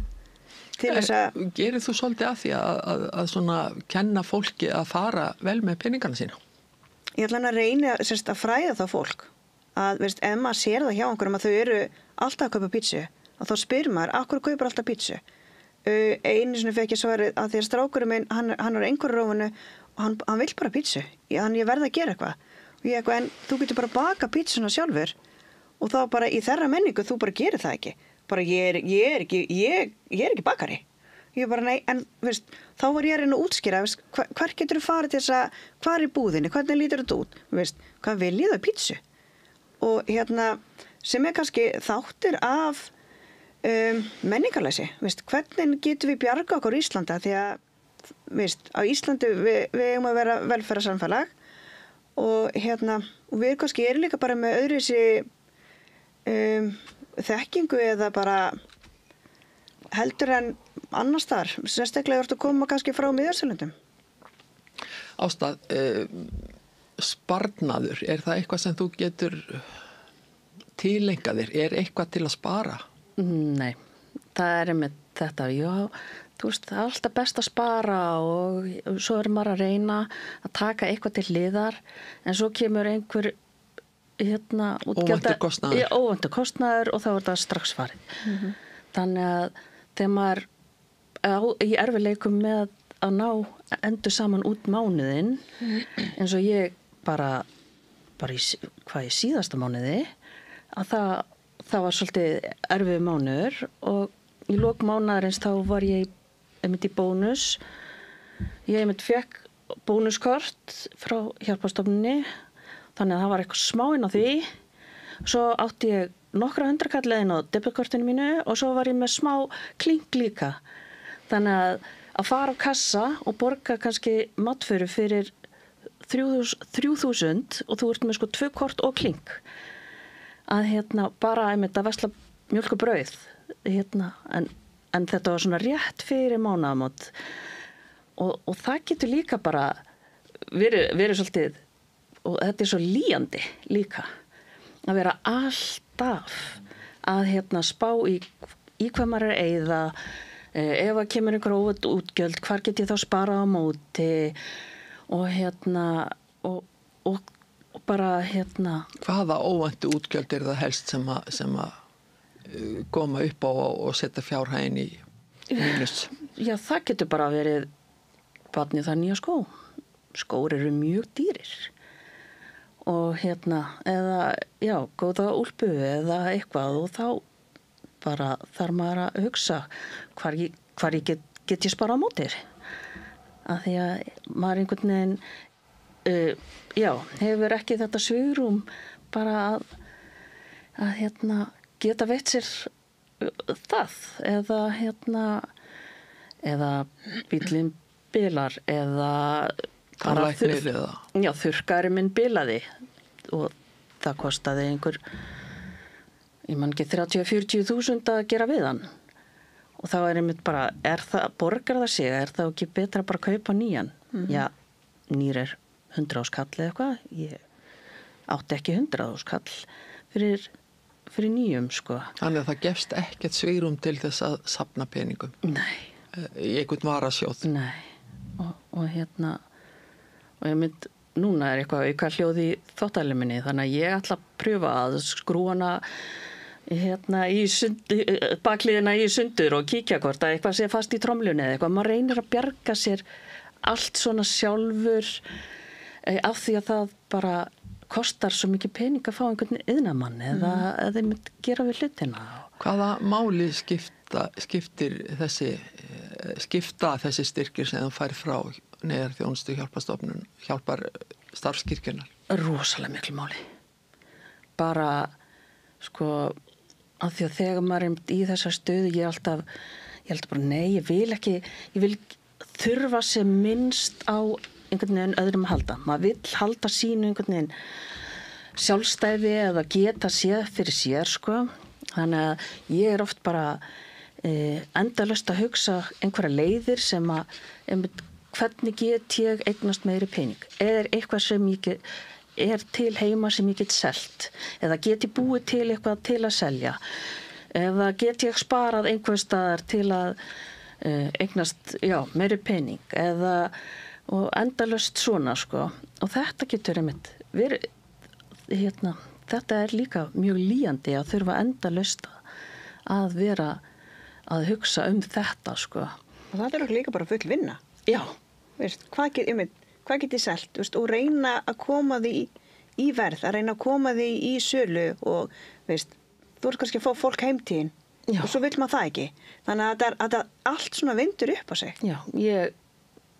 Gerir þú svolítið að því að svona kenna fólki að fara vel með peningana sína? Ég ætla að reyna að fræða þá fólk að, veist, ef maður sér það hjá einhverjum að þau eru alltaf að kaupa pítsu og þá spyr maður, af hverju kaupar alltaf pítsu? Einu sinni fekk ég svarið að því að strákurinn minn, hann er einhverju rófunu og hann vill bara pítsu, ég verð að gera eitthvað og en þú getur bara að baka pítsuna sjálfur og þá bara í þeirra menningu þú bara gerir það ekki. Bara ég er ekki bakari. Ég bara nei, en veist, þá var ég að reyna að útskýra, veist, hvar getur þú farið til þess að, hvar er búðinni, hvernig lítur þetta út, veist, hvað viljið þau pítsu? Og sem er kannski þáttur af menningarleysi, veist, hvernig getum við bjarga okkur í Íslanda því að, veist, á Íslandi við eigum að vera velferðarsamfélag og og við kannski erum líka bara með öðruvísi þekkingu eða bara heldur en annars þar, sérstaklega ertu að koma kannski frá Miðausturlöndum. Ásta, sparnaður, er það eitthvað sem þú getur tileinkað þér? Er eitthvað til að spara? Nei, það er einmitt þetta, já, þú veist, það er alltaf best að spara og svo er maður að reyna að taka eitthvað til hliðar en svo kemur einhver óvæntur kostnaður og þá er það strax farið. Þannig að þegar maður í erfiðleikum með að ná endur saman út mánuðinn eins og ég bara í síðasta mánuði að það var svolítið erfið mánuður og í lok mánaðarins þá var ég einmitt í bónus. Ég einmitt fekk bónuskort frá hjálparstofnuninni þannig að það var eitthvað smá inn á því. Svo átti ég nokkra hundrakallega inn á debetkortinu mínu og svo var ég með smá klink líka. Þannig að fara á kassa og borga kannski matvöru fyrir 3.000 og þú ert með 2 kort og klink. Að bara einmitt að versla mjólk og brauð. En þetta var svona rétt fyrir mánaðamót. Og það getur líka bara verið svolítið og þetta svo lýjandi líka að vera alltaf að spá í hvað maður er að eyða ef að kemur einhver óvænt útgjöld hvar get ég þá sparað á móti og bara Hvaða óvæntu útgjöld er það helst sem að koma upp á og setja fjárhæðin í mínus? Já, það getur bara verið barnið það nýja skó. Skór eru mjög dýrir. Og eða, já, góða úlpu eða eitthvað og þá bara þarf maður að hugsa hvar ég get ég spara á mótir. Að því að maður einhvern veginn, já, hefur ekki þetta svigrúm bara að geta veitt sér það eða bíllinn bilar eða já, þurrkari minn bilaði og það kostaði einhver ég man ekki 30-40.000 að gera við hann og þá er einmitt bara, borgar það sig, er það ekki betra bara að kaupa nýjan? Já, nýr er 100 skall eða eitthvað, ég átti ekki 100 skall fyrir nýjum, sko. Þannig að það gefst ekkert svigrúm til þess að safna peningum? Nei. Í einhvern varasjóð? Nei, og ég mynd, núna er eitthvað auka hljóð í þvottavélinni minni, þannig að ég ætla að pröfa að skrúa hana í bakliðina í sundur og kíkja hvort að eitthvað sé fast í tromlunni eða eitthvað. Maður reynir að bjarga sér allt svona sjálfur af því að það bara kostar svo mikið pening að fá einhvern iðnamann eða þeir mynd gera við hlutina. Hvaða máli skipta þessi styrkir sem þú fær frá neyðarþjónustu hjálpar starfskirkjunnar? Rosalega miklu máli. Bara, sko, af því að þegar maður í þessa stöðu, ég held bara, nei, ég vil þurfa sem minnst á einhvern veginn öðrum að halda. Maður vill halda sínu einhvern veginn sjálfstæði eða geta séð fyrir sér, sko. Þannig að ég er oft bara endalaust að hugsa einhverja leiðir sem að hvernig get ég eignast meiri pening? Eitthvað sem er til heima sem ég get selt? Eða get ég búið til eitthvað til að selja? Eða get ég sparað einhvers staðar til að eignast, meiri pening? Og endalaust svona, sko. Og þetta getur verið, þetta er líka mjög lýjandi að þurfa endalaust að vera að hugsa þetta, sko. Og það er okkur líka bara full vinna. Já. Veist, hvað get ég selt, veist, og reyna að koma því í verð, að reyna að koma því í sölu og veist, þú ert kannski að fá fólk heimtíðin og svo vill maður það ekki. Þannig að þetta allt svona vindur upp á sig. Já,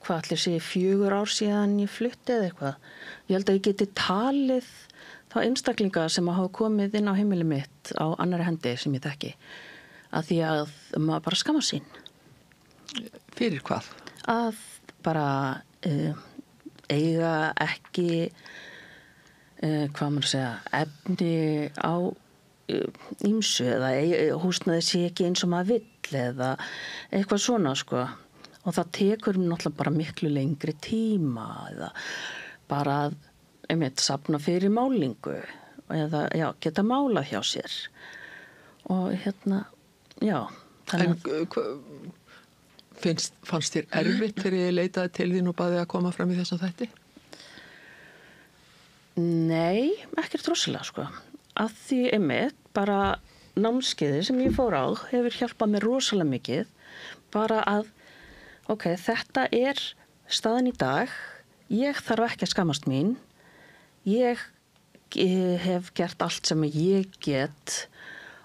hvað allir sé 4 ár síðan ég flutti eða eitthvað. Ég held að ég geti talið þá einstaklinga sem hafa komið inn á heimili mitt á annarri hendi sem ég þekki. Að því að maður bara skamma sín. Fyrir hvað? Að bara eiga ekki hvað maður segja efni á ýmsu eða húsnæði sé ekki eins og maður vill eða eitthvað svona, sko. Og það tekur náttúrulega bara miklu lengri tíma eða bara að safna fyrir málingu eða geta málað hjá sér. Og þannig fannst þér erfitt þegar ég leitaði til þín og baði að koma fram í þessum þætti? Nei, ekkert rosalega, sko. Að því bara námskeiðið sem ég fór á hefur hjálpað mér rosalega mikið. Bara að, þetta er staðan í dag. Ég þarf ekki að skammast mín. Ég hef gert allt sem ég get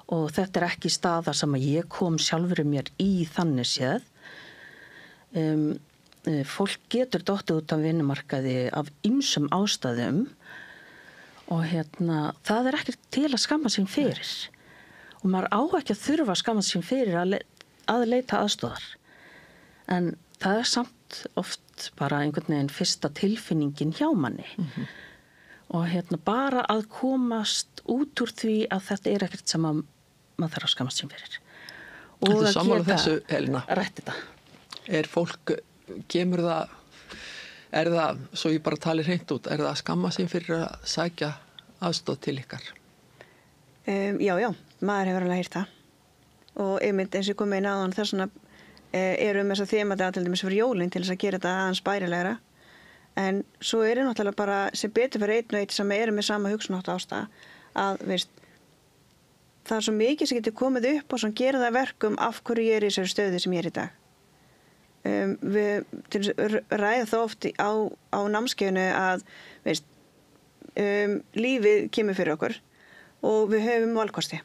og þetta er ekki staða sem ég kom sjálfur mér í þannig séð. Fólk getur dottið út af vinnumarkaði af ýmsum ástæðum og það er ekkert til að skamma sín fyrir og maður á ekki að þurfa að skamma sín fyrir að leita aðstoðar en það er samt oft bara einhvern veginn fyrsta tilfinningin hjá manni og bara að komast út úr því að þetta er ekkert sem að maður þarf að skammast sín fyrir og að geta rætt þetta. Er fólk, er það, svo ég bara tali hreint út, er það að skamma sín fyrir að sækja aðstoð til ykkar? Já, maður hefur alveg heyrt það og eins og komið inn áðan þess vegna erum þess að þemata til dæmis fyrir jólin til þess að gera þetta aðeins bærilegra en svo náttúrulega bara sem betur fyrir einn og eitt sem með sama hugsunátt ástæða að það er svo mikið sem getur komið upp og sem gerir það verkum af hverju ég er í þessari stöðu sem ég er í dag. Við ræða þá oft á námskeiðinu að lífið kemur fyrir okkur og við höfum valkosti.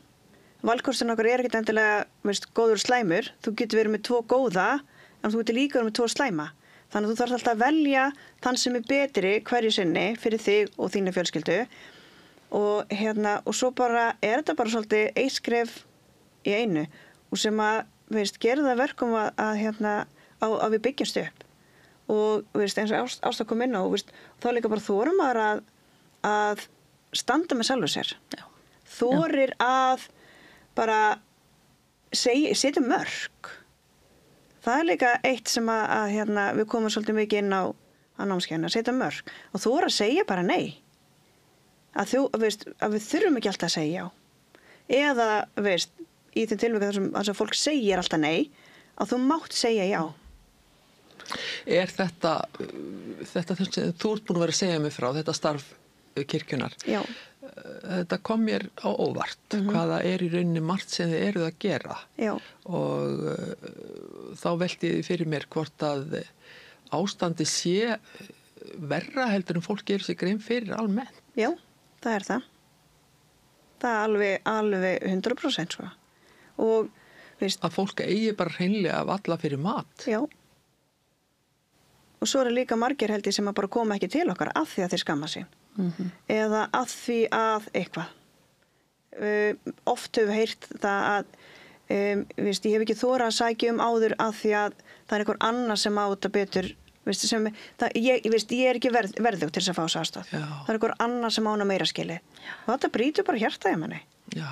Valkostin okkur er ekkert endilega góður slæmur. Þú getur verið með 2 góða en þú getur líka verið með 2 slæma. Þannig að þú þarf alltaf að velja þann sem er betri hverju sinni fyrir þig og þína fjölskyldu og og svo bara þetta bara svolítið eitt skref í einu og sem að gera það verkum að við byggjumst upp og eins og Ásta kom inn á þá líka bara þorum maður að standa með sjálfu sér. Þorir að bara setja mörk. Það er líka eitt sem að við komum svolítið mikið inn á námskeiðinu, að setja mörk og þora að segja bara nei. Að við þurfum ekki alltaf að segja já. Eða í þeim tilvíkum þar sem fólk segir alltaf nei, að þú mátt segja já. Er þetta sem þú ert búin að vera að segja mig frá, þetta starf kirkjunnar? Já. Þetta kom mér á óvart, hvaða í rauninni margt sem þið eruð að gera. Já. Og þá velti ég fyrir mér hvort að ástandi sé verra heldur en fólk gerir sig grein fyrir almennt. Já, það er það. Það er alveg 100% sko. Og veist, Að fólk eigi bara hreinlega að valla fyrir mat. já. Og svo er líka margir held ég sem að bara koma ekki til okkar af því að þeir skamma sín. Eða af því að eitthvað. Oft hefur heyrt það að veist, ég hef ekki þorað að sækja áður af því að það er einhver annar sem á þetta betur. Veist, ég er ekki verðug til þess að fá þess aðstoð. Það er einhver annar sem á hana meira skili. Og þetta brýtur bara hjarta í manni. Já,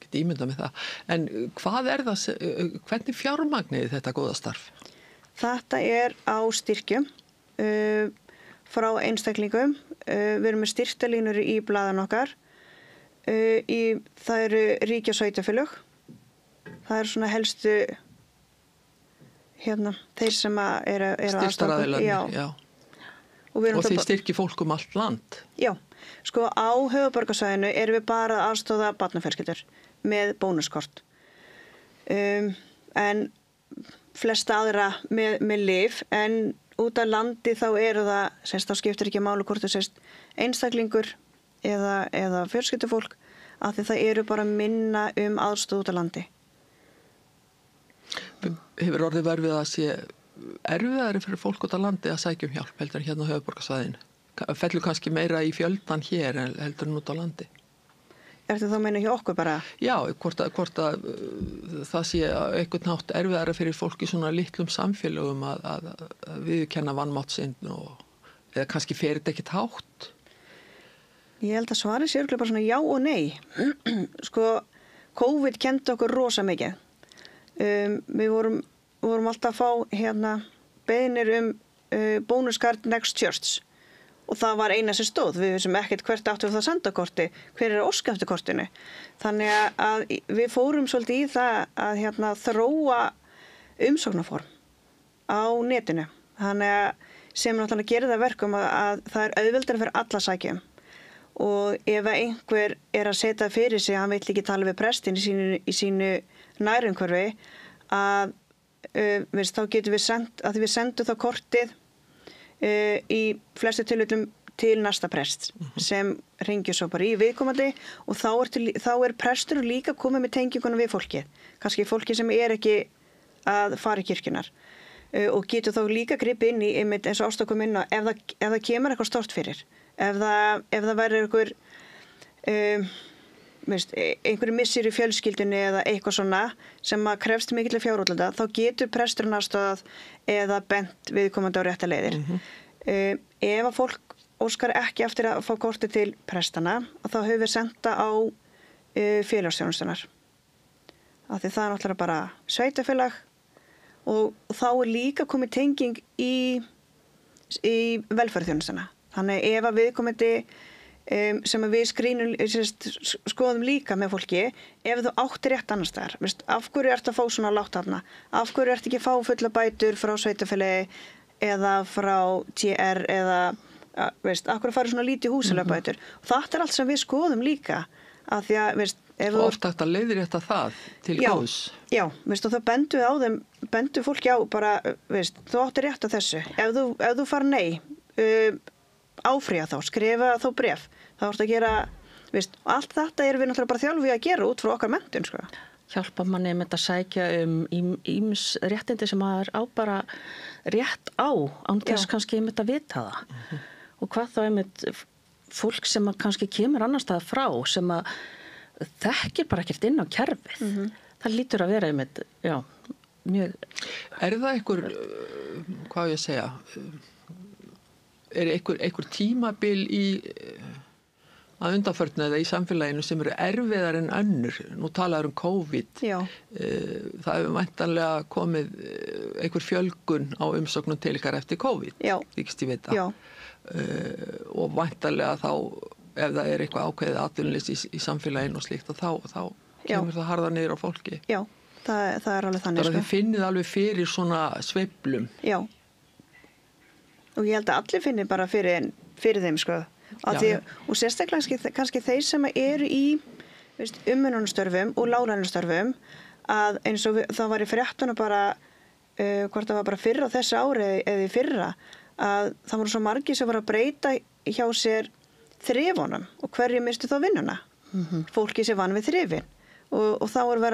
get ímynda með það. En hvað er það, hvernig fjármagnið þetta góða starf? Þetta er á styrkjum frá einstaklingum. Við erum með styrktalínur í blaðan okkar. Það eru ríki og sveitarfélög. Það eru svona helstu þeir sem eru styrktaraðilarnir, já. Og þið styrkir fólk allt land? Já, sko á höfuðborgarsvæðinu erum við bara að aðstoða barnafjölskyldur með bónuskort. En flesta aðra með lyf, en út af landi þá eru það, þá skiptir ekki máli hvort þú sést einstaklingur eða fjölskyldufólk, af því það eru bara minna aðstoð út af landi. Hefur orðið verfið að sé erfiðari fyrir fólk út af landi að sækja hjálp heldur en hérna á höfuðborgarsvæðinu? Fellur kannski meira í fjöldan hér heldur en út á landi? Ertu þá að meina hjá okkur bara? Já, hvort að það sé einhvern nátt erfiðara fyrir fólk í svona litlum samfélögum að viðurkenna vanmátt sinn eða kannski fer þetta ekkert hátt? Ég held að svarið sé örugglega bara svona já og nei. Sko, COVID kenndi okkur rosa mikið. Við vorum alltaf að fá beiðnir bónuskart Next Church. Og það var eina sem stóð. Við vissum ekkert hvert áttu það sendakorti, hver óska eftir kortinu. Þannig að við fórum svolítið í það að þróa umsóknarform á netinu. Þannig að sem náttúrulega gerir það verkum að það er auðveldara fyrir alla að sækja. Og ef einhver er að setja fyrir sig, hann vill ekki tala við prestin í sínu nærumhverfi, þá getum við við sendum þá kortið í flestu tilfellum til næsta prest sem hringir svo bara í viðkomandi og þá er prestur líka komið með tenginguna við fólkið, kannski fólki sem er ekki að fara í kirkjunar og getur þá líka gripið inn í eins og Ásta kom inn á ef það kemur eitthvað stórt fyrir, ef það verður einhverju missir í fjölskyldunni eða eitthvað svona sem að krefst mikilvæg fjárútlanda, þá getur presturinn aðstoðað eða bent viðkomandi á rétta leiðir. Ef að fólk óskar ekki eftir að fá kortið til prestana, þá höfum við senda á félagsþjónustunar. Af því það er náttúrulega bara sveitarfélag og þá er líka komið tenging í velferðarþjónustuna. Þannig ef að viðkomandi sem við skoðum líka með fólki, ef þú átti rétt annars staðar, af hverju ertu að fá svona lágt þarna, af hverju ertu ekki að fá fulla bætur frá sveitarfélagi eða frá TR eða af hverju farið svona lítið húsalega bætur. Þetta er allt sem við skoðum líka, af því að og oft hægt að leiðrétta það til góðs. Já, og þá bendu fólki á bara, þú átti rétt á þessu, ef þú fara nei, áfrýja þá, skrifa þá bréf, þá ertu að gera, allt þetta erum við náttúrulega bara þjálfuð að gera út frá okkar menntun, sko. Hjálpa manni með að sækja ýmis réttindi sem maður á bara rétt án þess kannski með að vita það. Og hvað þá einmitt fólk sem kannski kemur annars staðar frá, sem að þekkir bara ekkert inn á kerfið. Það lítur að vera einmitt, mjög... Er það einhver, hvað ég segja... Er einhver tímabil að undanförnu eða í samfélaginu sem eru erfiðar en önnur? Nú talaður COVID. Já. Það hefur væntanlega komið einhver fjölgun á umsóknum til ykkar eftir COVID. Já. Þykist ég vita. Já. Og væntanlega þá, ef það er eitthvað ákveðið atvinnuleysi í samfélaginu og slíkt, þá kemur það harðar niður á fólki. Já, það er alveg þannig. Þið finnið alveg fyrir svona sveiflum. Já. Og ég held að allir finnir bara fyrir þeim, sko. Og sérstaklega kannski þeir sem eru í umönnunarstörfum og láglaunastörfum, að eins og það var í fréttunum bara, hvort það var bara fyrra á þessu ári eða í fyrra, að það voru svo margir sem var að breyta hjá sér þrifunum og hverju mistu þá vinnuna. Fólki sem vann við þrifin og þá voru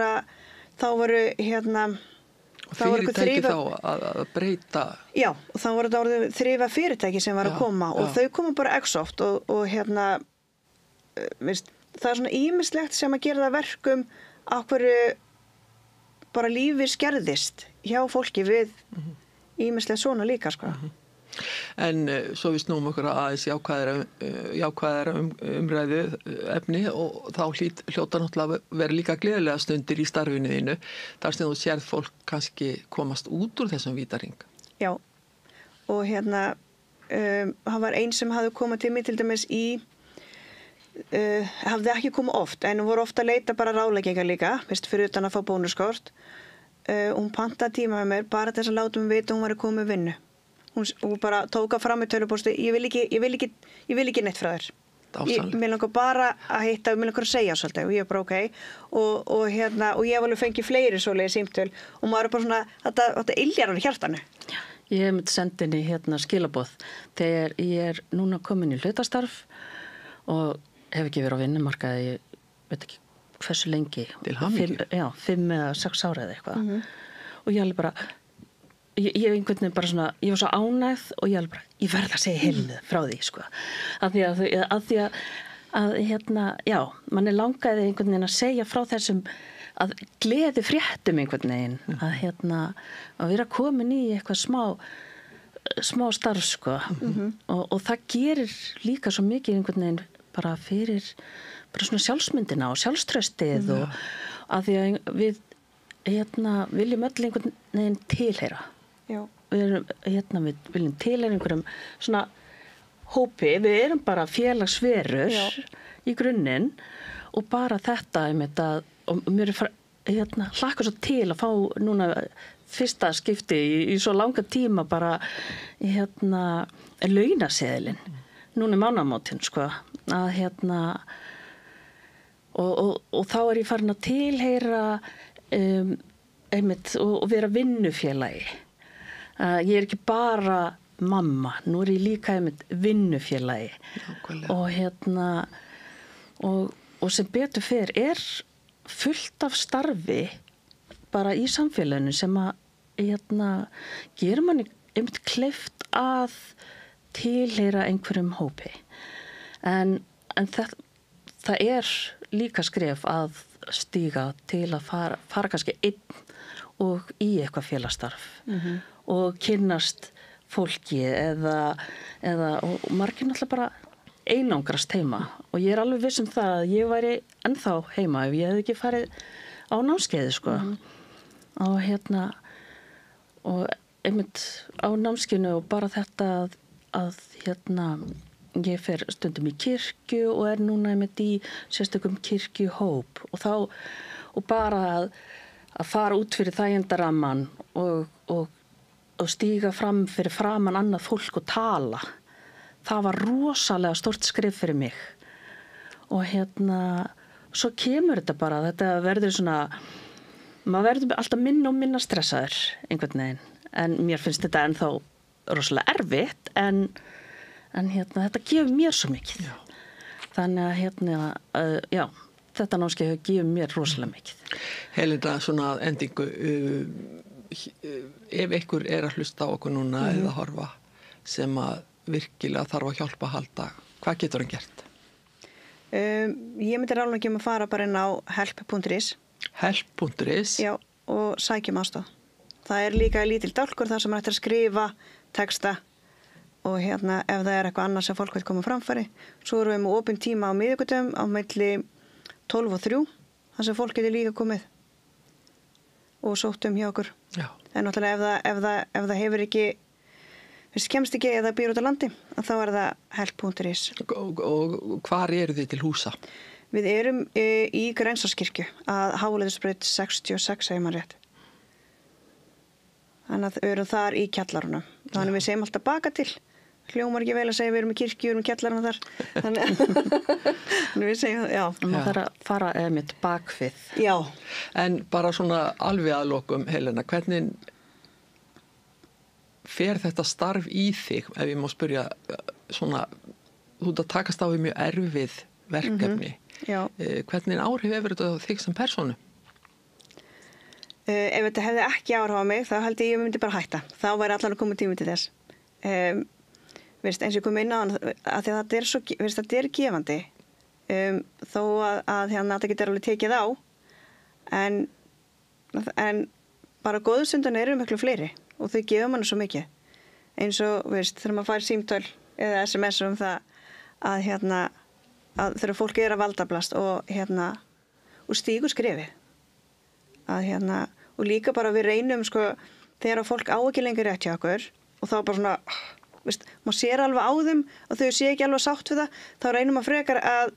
fyrirtæki þá að breyta. Já, og þá voru þetta orðið þrifa fyrirtæki sem var að koma og þau komu bara exoft og veist, það svona ýmislegt sem að gera það verkum á hverju bara lífið skerðist hjá fólki við ýmislegt svona líka, sko. En svo við snúum okkur aðeins jákvæðara umræðu efni og þá hljóta náttúrulega vera líka gleðilega stundir í starfinu þínu þar sem þú sérð fólk kannski komast út úr þessum vítaring. Já, og það var einn sem hafði komið til mig til dæmis hafði ekki komið oft en voru ofta að leita bara ráðleggingar líka, fyrir utan að fá bónuskort. Hún pantaði tíma með mér bara þess að láta mig vita hún var að koma með vinnu. Hún bara tóka fram í tölvupósti, ég vil ekki neitt frá þér. Mér langar bara að hitta, mér langar að segja svolítið og ég bara ok. Og ég hef alveg fengið fleiri svoleiðis símtöl og maður bara svona, þetta yljar hann í hjartanu. Ég hef myndið sendinni skilaboð þegar ég núna komin í hlutastarf og hef ekki verið á vinnumarkaði, ég veit ekki hversu lengi. Til hamingju. 5 eða 6 ára eða eitthvað. Og ég alveg bara, ég einhvern veginn bara svona, ég var svo ánægð og ég alveg bara, ég verð að segja heilinu frá því, sko. Af því að mann langaði einhvern veginn að segja frá þessum, að gleði fréttum einhvern veginn, að vera komin í eitthvað smá starf, sko. Og það gerir líka svo mikið einhvern veginn bara fyrir bara svona sjálfsmyndina og sjálfströstið og að því að við viljum öll einhvern veginn tilheyra. Já. Við viljum tilheyra einhverjum svona hópi, við erum bara félagsverur í grunninn og bara þetta og mér hlakka svo til að fá núna fyrsta skipti í svo langa tíma bara launaseðilinn núna mánaðamótin, sko, að og þá ég farin að tilheyra og vera vinnufélagi. Ég ekki bara mamma, nú ég líka vinnufélagi. Og sem betur fer fullt af starfi bara í samfélaginu sem að gerir manni kleift að tilheyra einhverjum hópi. En það líka skref að stíga til að fara kannski einn og í eitthvað félagsstarf og kynnast fólki og margir náttúrulega bara einangrast heima og ég alveg viss það að ég væri ennþá heima ef ég hefði ekki farið á námskeiði, sko. Og einmitt á námskeiðinu og bara þetta að ég fer stundum í kirkju og núna einmitt í sérstökum kirkjuhóp og bara að fara út fyrir þægindaramman og stíga fram fyrir framan annað fólk og tala. Það var rosalega stórt skref fyrir mig. Og svo kemur þetta bara, þetta verður svona, maður verður alltaf minna og minna stressaður einhvern veginn. En mér finnst þetta ennþá rosalega erfitt, en þetta gefur mér svo mikið. Já. Þannig að þetta námskeið hefur gefið mér rosalega mikið. Helena, svona endingu, ef einhver að hlusta á okkur núna eða horfa sem að virkilega þarf að hjálpa að halda, hvað getur hann gert? Ég myndi ráðlega að fara bara inn á help.is. Help.is? Já, og sækjum aðstoð. Það líka lítil dálkur þar sem hægt að skrifa texta og ef það eitthvað annað sem fólk veit koma framfæri. Svo erum við með opinn tíma á miðvikudögum á milli 12 og 3, þar sem fólk getur líka komið og sótt hjá okkur. Já. En náttúrulega ef það hefur ekki, kemst ekki eða býr út á landi, þá það help.is. Og hvar eru þið til húsa? Við erum í Grensáskirkju að Háleiðisbraut 66, segir maður rétt. Þannig að við erum þar í kjallarunum. Þannig við segjum alltaf baka til. Hljómar ekki vel að segja við erum í kirkju, við erum í kjallarunum þar. Þannig við segjum, já. Maður þarf að fara mitt bakvið. Já. En bara svona alveg að lokum, Helena, hvernig fer þetta starf í þig, ef ég má spyrja svona, þú ert að takast á við mjög erfið verkefni. Já. Hvernig áhrif hefur þetta á þig sem persónu? Ef þetta hefði ekki áhrif á mig, þá held ég myndi bara hætta. Þá væri allan að koma tími til þess. Eins og ég kom inn á hann, að því að þetta er svo, þetta er gefandi, þó að þetta getur alveg tekið á, en bara góðu stundan eru miklu fleiri og þau gefa manni svo mikið. Eins og, þegar maður fær símtöl eða SMS það að þegar fólk er að valdablast og stígur skrefið. Og líka bara við reynum þegar fólk á ekki lengur rétt hjá okkur og þá bara svona, maður sér alveg á þeim og þau sé ekki alveg sátt við það, þá reynum maður frekar að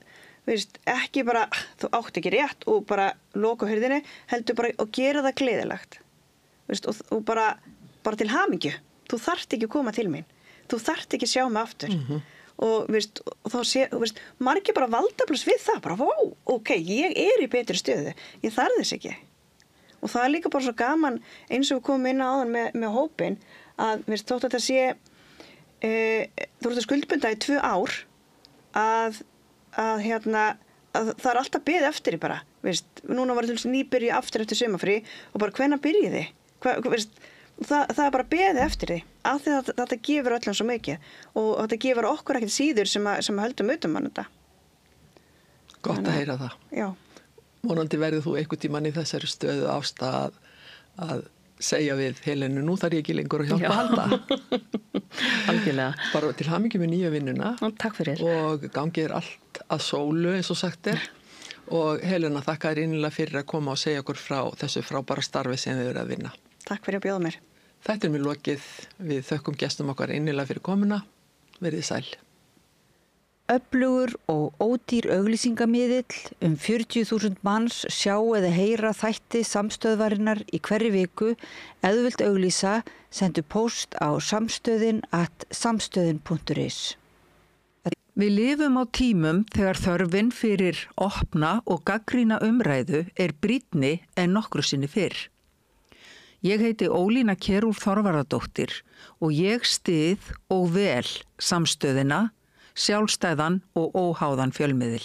ekki bara, þú átt ekki rétt og bara loka hurðinni, heldur bara og gera það gleðilegt og bara til hamingju, þú þarft ekki að koma til mín, þú þarft ekki að sjá mig aftur. Og þá sé, margir bara valdablast við það, bara, vá, ok, ég er í betri stöðu, ég þarf þess ekki. Og það er líka bara svo gaman, eins og við komum inn á áðan með hópin, að þótt að þetta sé, þú ert að skuldbunda í 2 ár, að það er alltaf beðið eftir því bara, núna var þetta nýbyrju aftur eftir sumarfrí og bara hvenær byrjiði? Það er bara beðið eftir því, af því að þetta gefur öllum svo mikið og þetta gefur okkur ekkert síður sem höldum utan þetta. Gott að heyra það. Já. Vonandi verður þú einhvern tímann í þessari stöðu Ásta að segja við Helenu, nú þarf ég ekki lengur að hjálpa að halda. Algjörlega. Bara til hamingju með nýja vinnuna. Takk fyrir. Og gangið allt að sólu eins og sagt er. Og Helena, þakka þér innilega fyrir að koma og segja okkur frá þessu frábæra starfi sem þið eru að vinna. Takk fyrir að bjóða mér. Þetta er mér lokið. Við þökkum gestum okkar innilega fyrir komuna. Verið sæl. Öflugur og ódýr auglýsingamiðill 40.000 manns sjá eða heyra þætti samstöðvarinnar í hverri viku. Ef þú vilt auglýsa, sendu póst á samstöðin@samstöðin.is. Við lifum á tímum þegar þörfin fyrir opna og gagnrýna umræðu brýnni en nokkru sinni fyrr. Ég heiti Ólína Kjerúl Þorvarðardóttir og ég styð og vel samstöðina, sjálfstæðan og óháðan fjölmiðil.